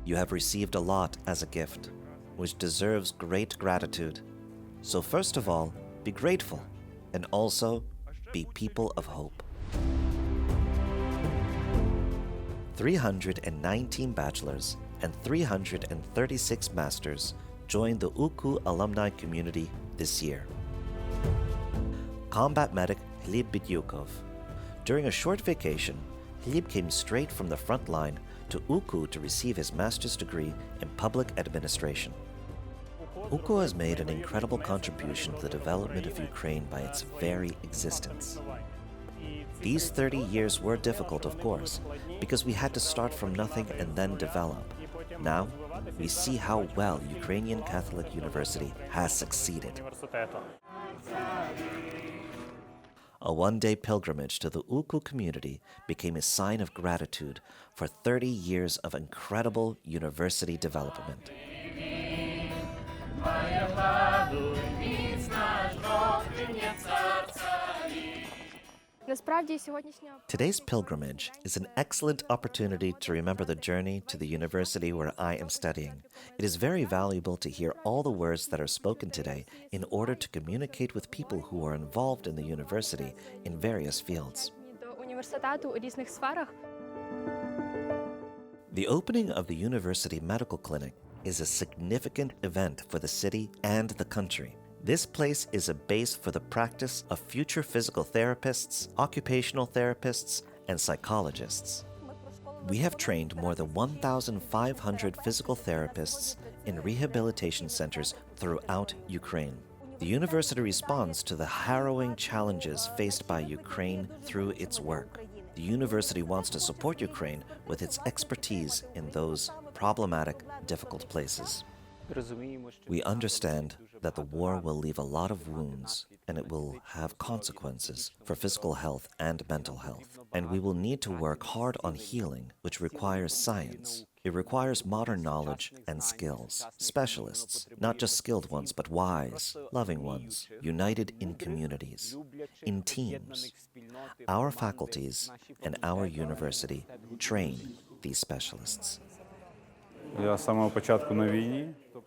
You have received a lot as a gift, which deserves great gratitude. So first of all, be grateful, and also be people of hope. 319 bachelors and 336 masters joined the UKU alumni community this year. Combat medic Gleb Bidyukov. During a short vacation, Gleb came straight from the front line to UKU to receive his master's degree in public administration. UKU has made an incredible contribution to the development of Ukraine by its very existence. These 30 years were difficult, of course, because we had to start from nothing and then develop. Now, we see how well Ukrainian Catholic University has succeeded. A one-day pilgrimage to the UKU community became a sign of gratitude for 30 years of incredible university development. Today's pilgrimage is an excellent opportunity to remember the journey to the university where I am studying. It is very valuable to hear all the words that are spoken today in order to communicate with people who are involved in the university in various fields. The opening of the University Medical Clinic is a significant event for the city and the country. This place is a base for the practice of future physical therapists, occupational therapists, and psychologists. We have trained more than 1,500 physical therapists in rehabilitation centers throughout Ukraine. The university responds to the harrowing challenges faced by Ukraine through its work. The university wants to support Ukraine with its expertise in those problematic, difficult places. We understand that the war will leave a lot of wounds and it will have consequences for physical health and mental health. And we will need to work hard on healing, which requires science. It requires modern knowledge and skills. Specialists, not just skilled ones, but wise, loving ones, united in communities, in teams. Our faculties and our university train these specialists.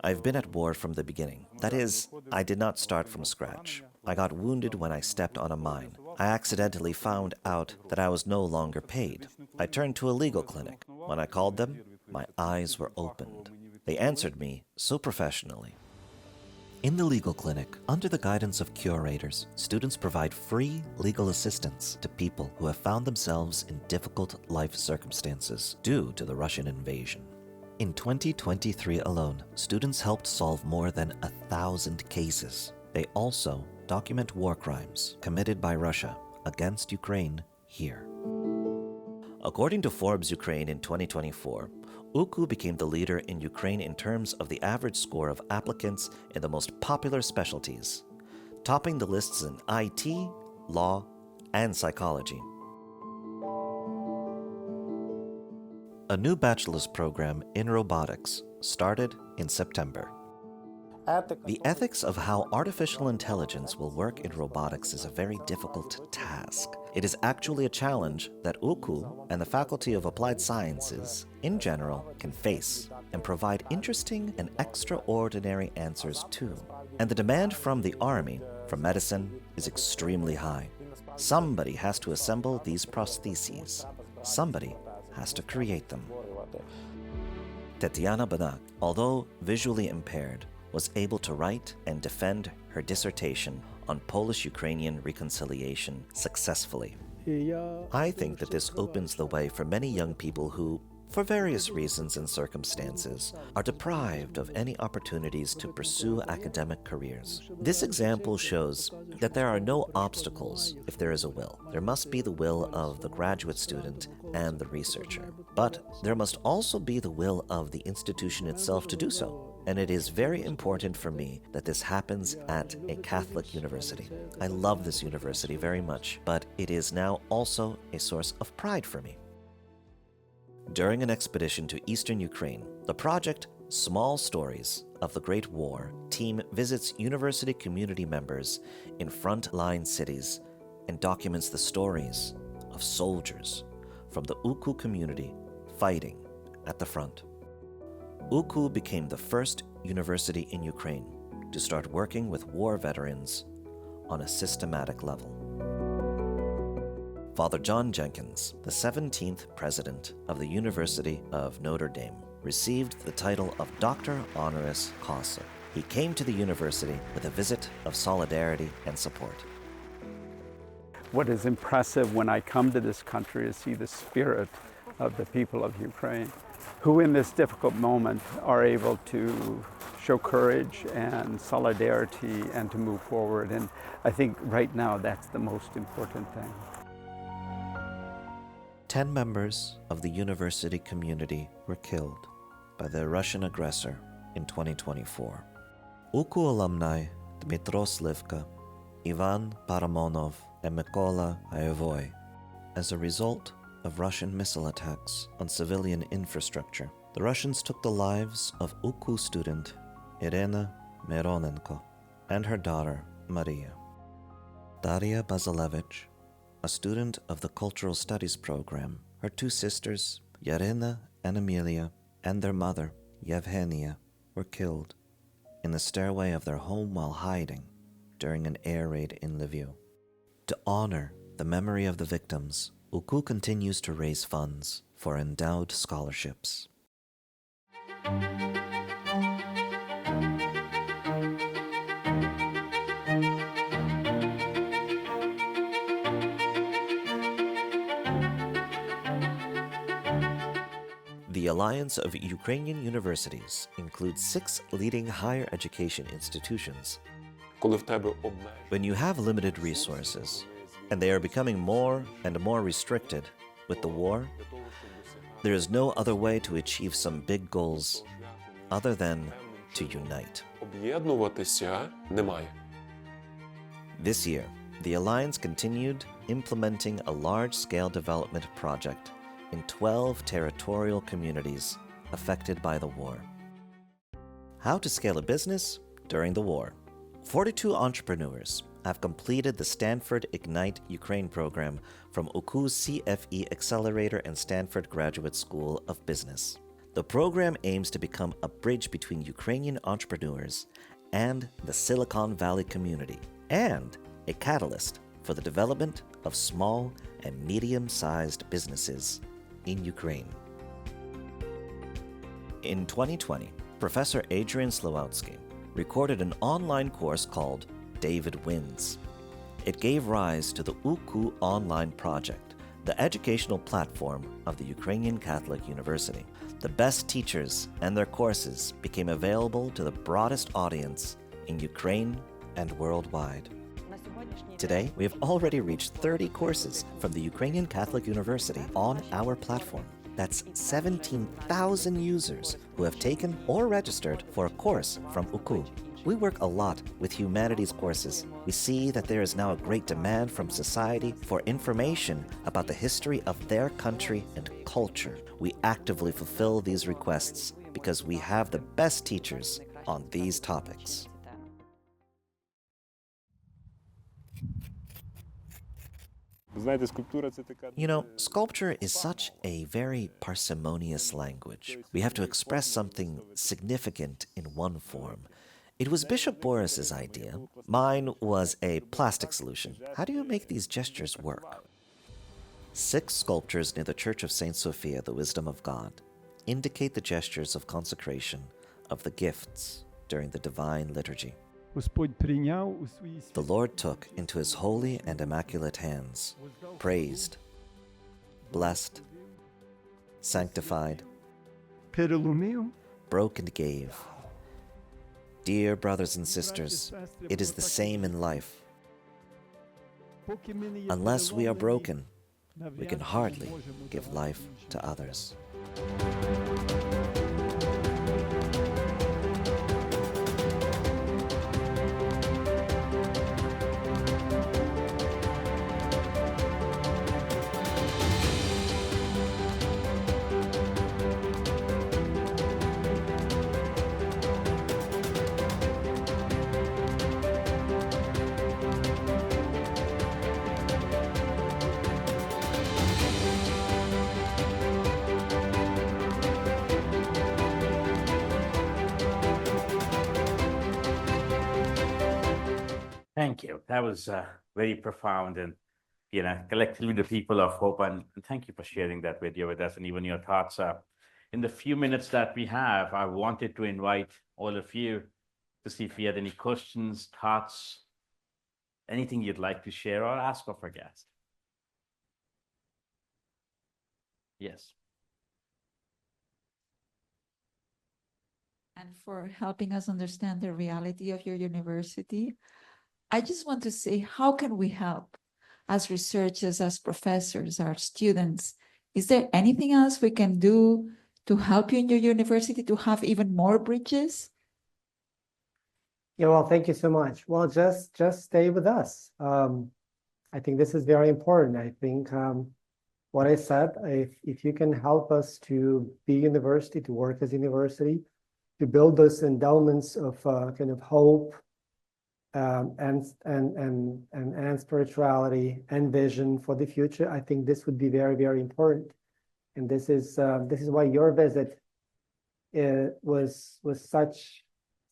I've been at war from the beginning. That is, I did not start from scratch. I got wounded when I stepped on a mine. I accidentally found out that I was no longer paid. I turned to a legal clinic. When I called them, my eyes were opened. They answered me so professionally. In the legal clinic, under the guidance of curators, students provide free legal assistance to people who have found themselves in difficult life circumstances due to the Russian invasion. In 2023 alone, students helped solve more than 1,000 cases. They also document war crimes committed by Russia against Ukraine here. According to Forbes Ukraine in 2024, UKU became the leader in Ukraine in terms of the average score of applicants in the most popular specialties, topping the lists in IT, law, and psychology. A new bachelor's program in robotics started in September. The ethics of how artificial intelligence will work in robotics is a very difficult task. It is actually a challenge that UKU and the Faculty of Applied Sciences, in general, can face and provide interesting and extraordinary answers to. And the demand from the Army, from medicine, is extremely high. Somebody has to assemble these prostheses. Somebody has to create them. Tetiana Banak, although visually impaired, was able to write and defend her dissertation on Polish-Ukrainian reconciliation successfully. I think that this opens the way for many young people who, for various reasons and circumstances, are deprived of any opportunities to pursue academic careers. This example shows that there are no obstacles if there is a will. There must be the will of the graduate student and the researcher. But there must also be the will of the institution itself to do so. And it is very important for me that this happens at a Catholic university. I love this university very much, but it is now also a source of pride for me. During an expedition to eastern Ukraine, the project Small Stories of the Great War team visits university community members in front-line cities and documents the stories of soldiers from the UKU community fighting at the front. UKU became the first university in Ukraine to start working with war veterans on a systematic level. Father John Jenkins, the 17th president of the University of Notre Dame, received the title of Doctor Honoris Causa. He came to the university with a visit of solidarity and support. What is impressive when I come to this country is see the spirit of the people of Ukraine, who in this difficult moment are able to show courage and solidarity and to move forward. And I think right now that's the most important thing. 10 members of the university community were killed by the Russian aggressor in 2024. UKU alumni Dmytro Slivka, Ivan Paramonov, and Mykola Ayevoy, as a result of Russian missile attacks on civilian infrastructure. The Russians took the lives of UKU student Irina Mironenko and her daughter Maria. Daria Bazilevich, a student of the Cultural Studies program, her two sisters, Yarina and Amelia, and their mother, Yevgenia, were killed in the stairway of their home while hiding during an air raid in Lviv. To honor the memory of the victims, UKU continues to raise funds for endowed scholarships. The Alliance of Ukrainian Universities includes 6 leading higher education institutions. When you have limited resources, and they are becoming more and more restricted with the war, there is no other way to achieve some big goals other than to unite. This year, the Alliance continued implementing a large-scale development project in 12 territorial communities affected by the war. How to scale a business during the war. 42 entrepreneurs have completed the Stanford Ignite Ukraine program from UKU's CFE Accelerator and Stanford Graduate School of Business. The program aims to become a bridge between Ukrainian entrepreneurs and the Silicon Valley community, and a catalyst for the development of small and medium-sized businesses in Ukraine. In 2020, Professor Adrian Slowowski recorded an online course called David Wins. It gave rise to the UKU Online Project, the educational platform of the Ukrainian Catholic University. The best teachers and their courses became available to the broadest audience in Ukraine and worldwide. Today, we have already reached 30 courses from the Ukrainian Catholic University on our platform. That's 17,000 users who have taken or registered for a course from UKU. We work a lot with humanities courses. We see that there is now a great demand from society for information about the history of their country and culture. We actively fulfill these requests because we have the best teachers on these topics. You know, sculpture is such a very parsimonious language. We have to express something significant in one form. It was Bishop Boris's idea. Mine was a plastic solution. How do you make these gestures work? 6 sculptures near the Church of St. Sophia, the Wisdom of God, indicate the gestures of consecration of the gifts during the Divine Liturgy. The Lord took into his holy and immaculate hands, praised, blessed, sanctified, broke and gave. Dear brothers and sisters, it is the same in life. Unless we are broken, we can hardly give life to others. Thank you. That was very profound and collectively the people of hope. And thank you for sharing that video with us and even your thoughts. In the few minutes that we have, I wanted to invite all of you to see if you had any questions, thoughts, anything you'd like to share or ask of our guest. Yes. And for helping us understand the reality of your university. I just want to say, how can we help as researchers, as professors, our students? Is there anything else we can do to help you in your university to have even more bridges? Yeah, well, thank you so much. Well, just stay with us. I think this is very important. I think what I said, if you can help us to be university, to work as university, to build those endowments of kind of hope and spirituality and vision for the future, I think this would be very, very important. And this is why your visit was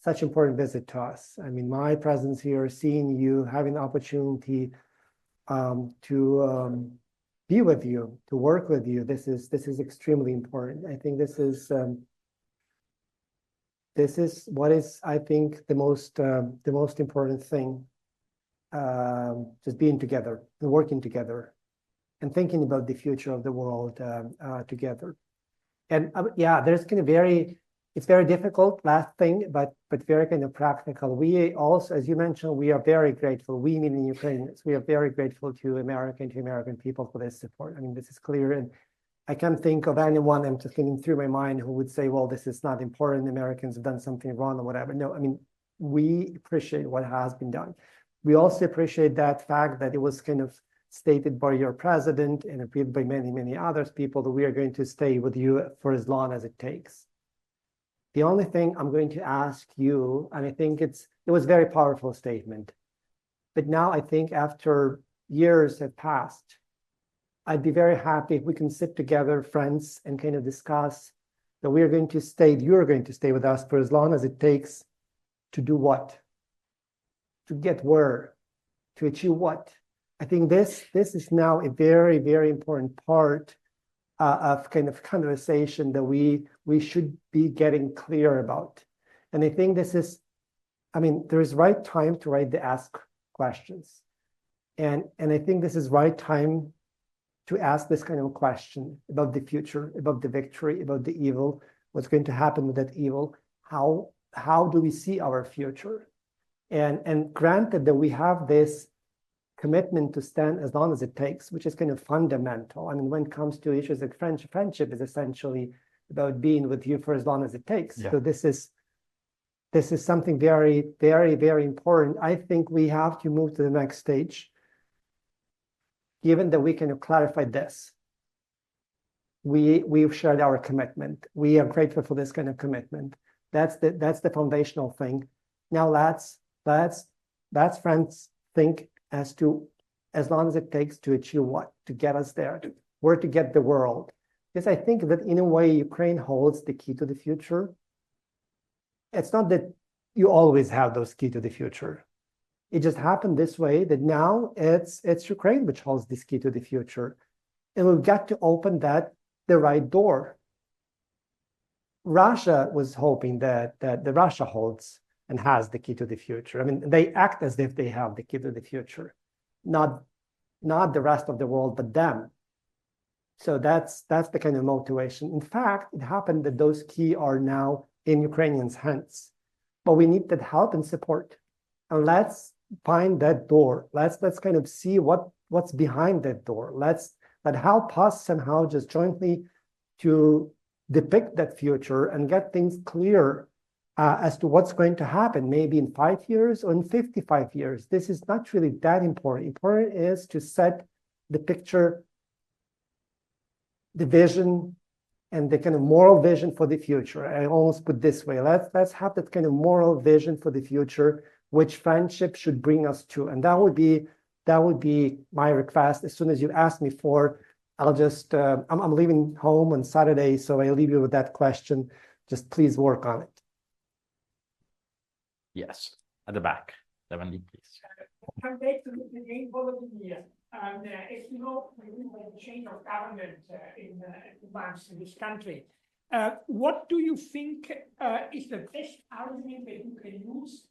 such important visit to us. I mean, my presence here, seeing you, having the opportunity to be with you, to work with you, this is extremely important. I think this is what is, I think, the most important thing. Just being together and working together and thinking about the future of the world together. And yeah, there's kind of it's very difficult, last thing, but very kind of practical. We also, as you mentioned, we are very grateful. We, meaning Ukrainians, we are very grateful to American people for this support. I mean, this is clear. And I can't think of anyone, I'm just thinking through my mind, who would say, well, this is not important. Americans have done something wrong or whatever. No, I mean, we appreciate what has been done. We also appreciate that fact that it was kind of stated by your president and repeated by many, many other people that we are going to stay with you for as long as it takes. The only thing I'm going to ask you, and I think it was a very powerful statement, but now I think after years have passed, I'd be very happy if we can sit together, friends, and kind of discuss that you're going to stay with us for as long as it takes to do what? To get where? To achieve what? I think this is now a very, very important part of kind of conversation that we should be getting clear about. And I think this is, I mean, there is right time to ask questions. And I think this is right time to ask this kind of question about the future, about the victory, about the evil, what's going to happen with that evil, how do we see our future? And granted that we have this commitment to stand as long as it takes, which is kind of fundamental. I mean, when it comes to issues like friendship is essentially about being with you for as long as it takes. Yeah. So this is something very, very, very important. I think we have to move to the next stage, given that we can clarify this. We've shared our commitment. We are grateful for this kind of commitment. That's the foundational thing. Now let's friends think as to as long as it takes to achieve what, to get us there, where to get the world. Because I think that in a way, Ukraine holds the key to the future. It's not that you always have those key to the future. It just happened this way that now it's Ukraine which holds this key to the future. And we've got to open the right door. Russia was hoping that the Russia holds and has the key to the future. I mean, they act as if they have the key to the future, not the rest of the world, but them. So that's the kind of motivation. In fact, it happened that those keys are now in Ukrainians' hands, but we need that help and support. And let's find that door. Let's kind of see what's behind that door. Let help us somehow just jointly to depict that future and get things clear as to what's going to happen, maybe in 5 years or in 55 years. This is not really that important. Important is to set the picture, the vision, and the kind of moral vision for the future. I almost put it this way. Let's have that kind of moral vision for the future, which friendship should bring us to. And that would be my request. As soon as you ask me for, I'll just, I'm leaving home on Saturday, so I leave you with that question. Just please work on it. Yes, at the back. Levandy, please. Come back to the name Volodymyr. As you know, we have a change of government in months in this country. What do you think is the best argument that you can use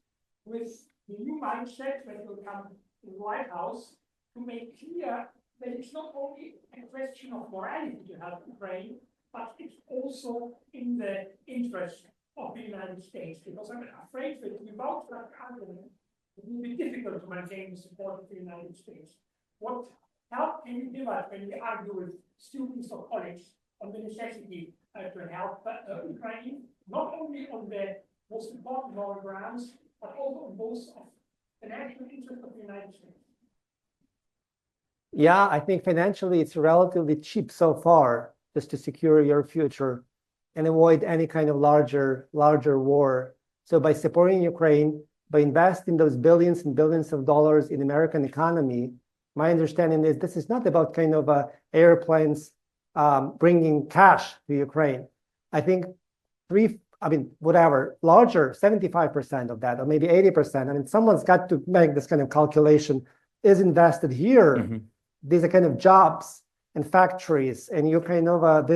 with the new mindset that will come in the White House to make clear that it's not only a question of morality to help Ukraine, but it's also in the interest of the United States? Because I'm afraid that without that argument, it will be difficult to maintain the support of the United States. What help can you give us when we argue with students or colleagues on the necessity to help Ukraine, not only on the most important moral grounds, but also on those of the national interest of the United States? Yeah, I think financially it's relatively cheap so far just to secure your future and avoid any kind of larger war. So by supporting Ukraine, by investing those billions and billions of dollars in American economy, my understanding is this is not about kind of airplanes bringing cash to Ukraine. I think larger, 75% of that, or maybe 80%. I mean, someone's got to make this kind of calculation, is invested here. Mm-hmm. These are kind of jobs and factories, and you kind of,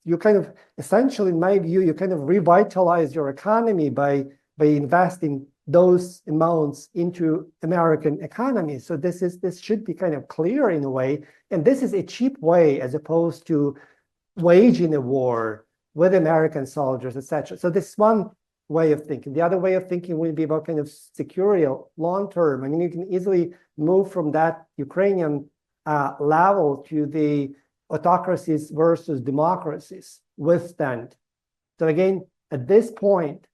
you kind of, essentially, in my view, you kind of revitalize your economy by investing those amounts into American economy. So this should be kind of clear in a way, and this is a cheap way as opposed to waging a war with American soldiers, etc. So this is one way of thinking. The other way of thinking would be about kind of security long term. I mean, you can easily move from that Ukrainian level to the autocracies versus democracies withstand. So again, at this point,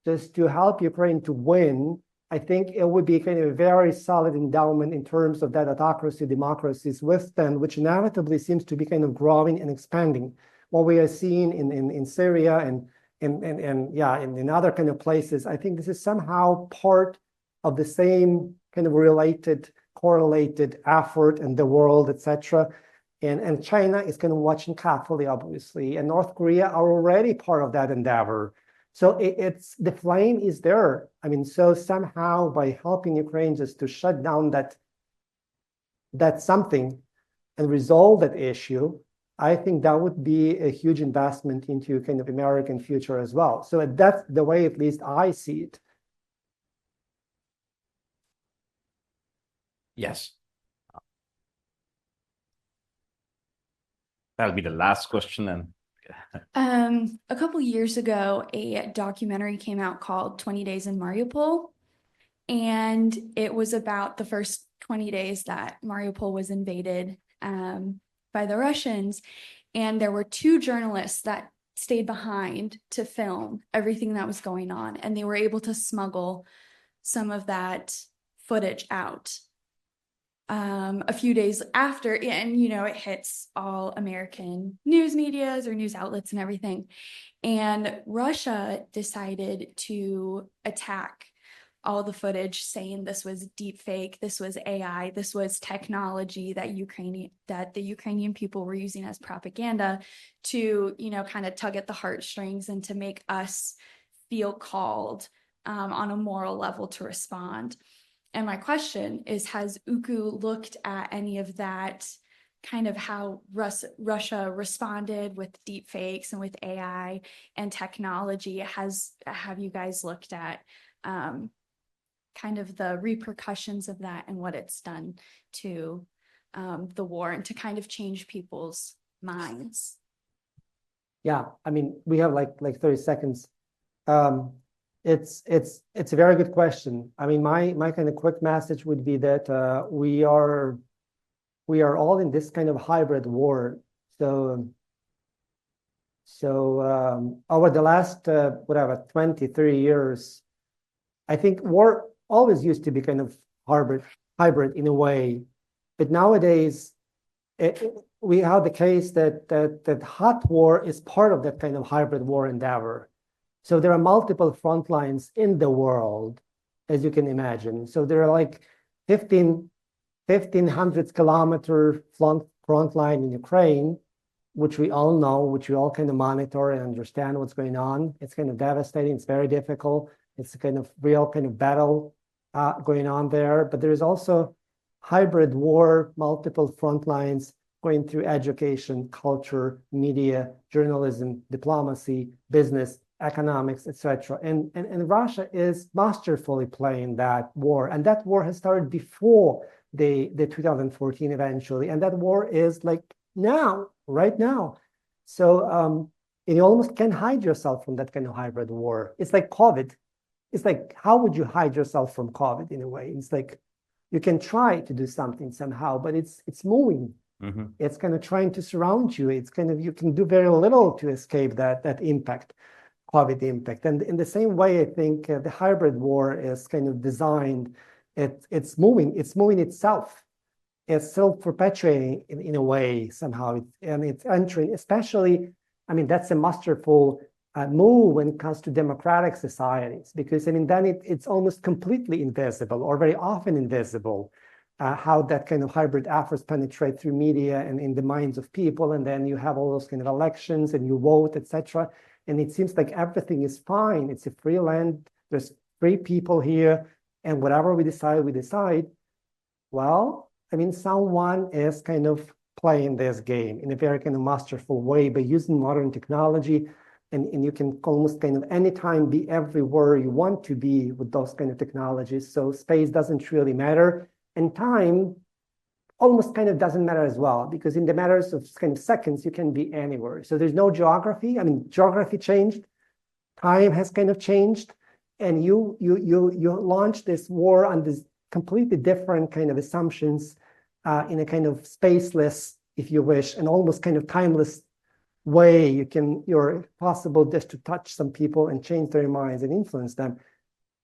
just to help Ukraine to win, I think it would be kind of a very solid endowment in terms of that autocracy, democracies withstand, which inevitably seems to be kind of growing and expanding. What we are seeing in Syria and in other kind of places, I think this is somehow part of the same kind of correlated effort in the world, etc. And China is kind of watching carefully, obviously, and North Korea are already part of that endeavor. So it's the flame is there. I mean, so somehow by helping Ukraine just to shut down that something and resolve that issue, I think that would be a huge investment into kind of American future as well. So that's the way, at least I see it. Yes. That'll be the last question then. A couple years ago, a documentary came out called 20 Days in Mariupol, and it was about the first 20 days that Mariupol was invaded by the Russians, and there were two journalists that stayed behind to film everything that was going on, and they were able to smuggle some of that footage out. A few days after, and it hits all American news medias or news outlets and everything. And Russia decided to attack all the footage, saying this was deep fake, this was AI, this was technology that the Ukrainian people were using as propaganda to, kind of tug at the heartstrings and to make us feel called on a moral level to respond. And my question is, has UKU looked at any of that, kind of how Russia responded with deep fakes and with AI and technology? Have you guys looked at kind of the repercussions of that and what it's done to the war and to kind of change people's minds? Yeah, I mean, we have like 30 seconds. It's a very good question. I mean, my kind of quick message would be that we are all in this kind of hybrid war. So over the last 20, 30 years, I think war always used to be kind of hybrid in a way, but nowadays we have the case that hot war is part of that kind of hybrid war endeavor. So there are multiple front lines in the world, as you can imagine. So there are like 1,500 kilometer front line in Ukraine, which we all know, which we all kind of monitor and understand what's going on. It's kind of devastating. It's very difficult. It's a kind of real kind of battle going on there. But there is also hybrid war, multiple front lines, going through education, culture, media, journalism, diplomacy, business, economics, etc. And Russia is masterfully playing that war. And that war has started before the 2014 eventually. And that war is like now, right now. So you almost can't hide yourself from that kind of hybrid war. It's like COVID. It's like, how would you hide yourself from COVID in a way? It's like, you can try to do something somehow, but it's moving. Mm-hmm. It's kind of trying to surround you. It's kind of, you can do very little to escape that impact, COVID impact. And in the same way, I think the hybrid war is kind of designed, it's moving itself. It's still perpetuating in a way somehow, and it's entering, especially, I mean, that's a masterful move when it comes to democratic societies, because I mean, then it's almost completely invisible or very often invisible. How that kind of hybrid efforts penetrate through media and in the minds of people, and then you have all those kind of elections and you vote, etc. And it seems like everything is fine. It's a free land. There's free people here, and whatever we decide, we decide. Well, I mean, someone is kind of playing this game in a very kind of masterful way by using modern technology, and you can almost kind of anytime be everywhere you want to be with those kind of technologies. So space doesn't really matter. And time almost kind of doesn't matter as well, because in the matters of kind of seconds, you can be anywhere. So there's no geography. I mean, geography changed, time has kind of changed, and you launch this war on this completely different kind of assumptions in a kind of spaceless, if you wish, and almost kind of timeless way. You're possible just to touch some people and change their minds and influence them.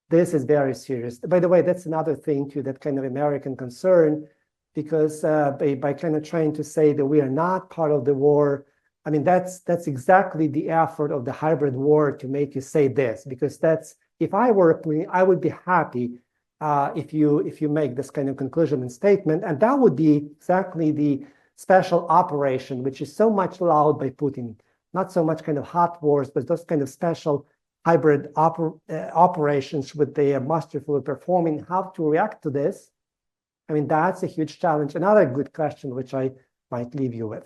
This is very serious. By the way, that's another thing too, that kind of American concern, because by kind of trying to say that we are not part of the war, I mean, that's exactly the effort of the hybrid war to make you say this, because that's, if I were, I would be happy if you make this kind of conclusion and statement, and that would be exactly the special operation, which is so much allowed by Putin, not so much kind of hot wars, but those kind of special hybrid operations with the masterfully performing, how to react to this. I mean, that's a huge challenge. Another good question, which I might leave you with.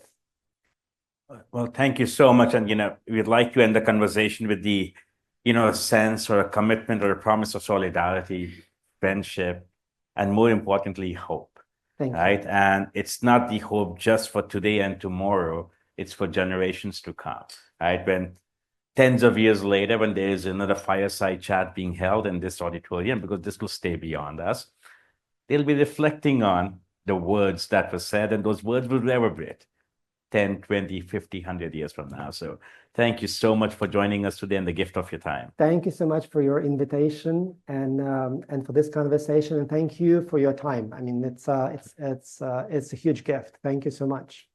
Well, thank you so much. And, we'd like to end the conversation with the, a sense or a commitment or a promise of solidarity, friendship, and more importantly, hope. Thank you. Right? And it's not the hope just for today and tomorrow. It's for generations to come, right? When tens of years later, when there is another fireside chat being held in this auditorium, because this will stay beyond us, they'll be reflecting on the words that were said, and those words will reverberate 10, 20, 50, 100 years from now. So thank you so much for joining us today and the gift of your time. Thank you so much for your invitation and for this conversation, and thank you for your time. I mean, it's a huge gift. Thank you so much.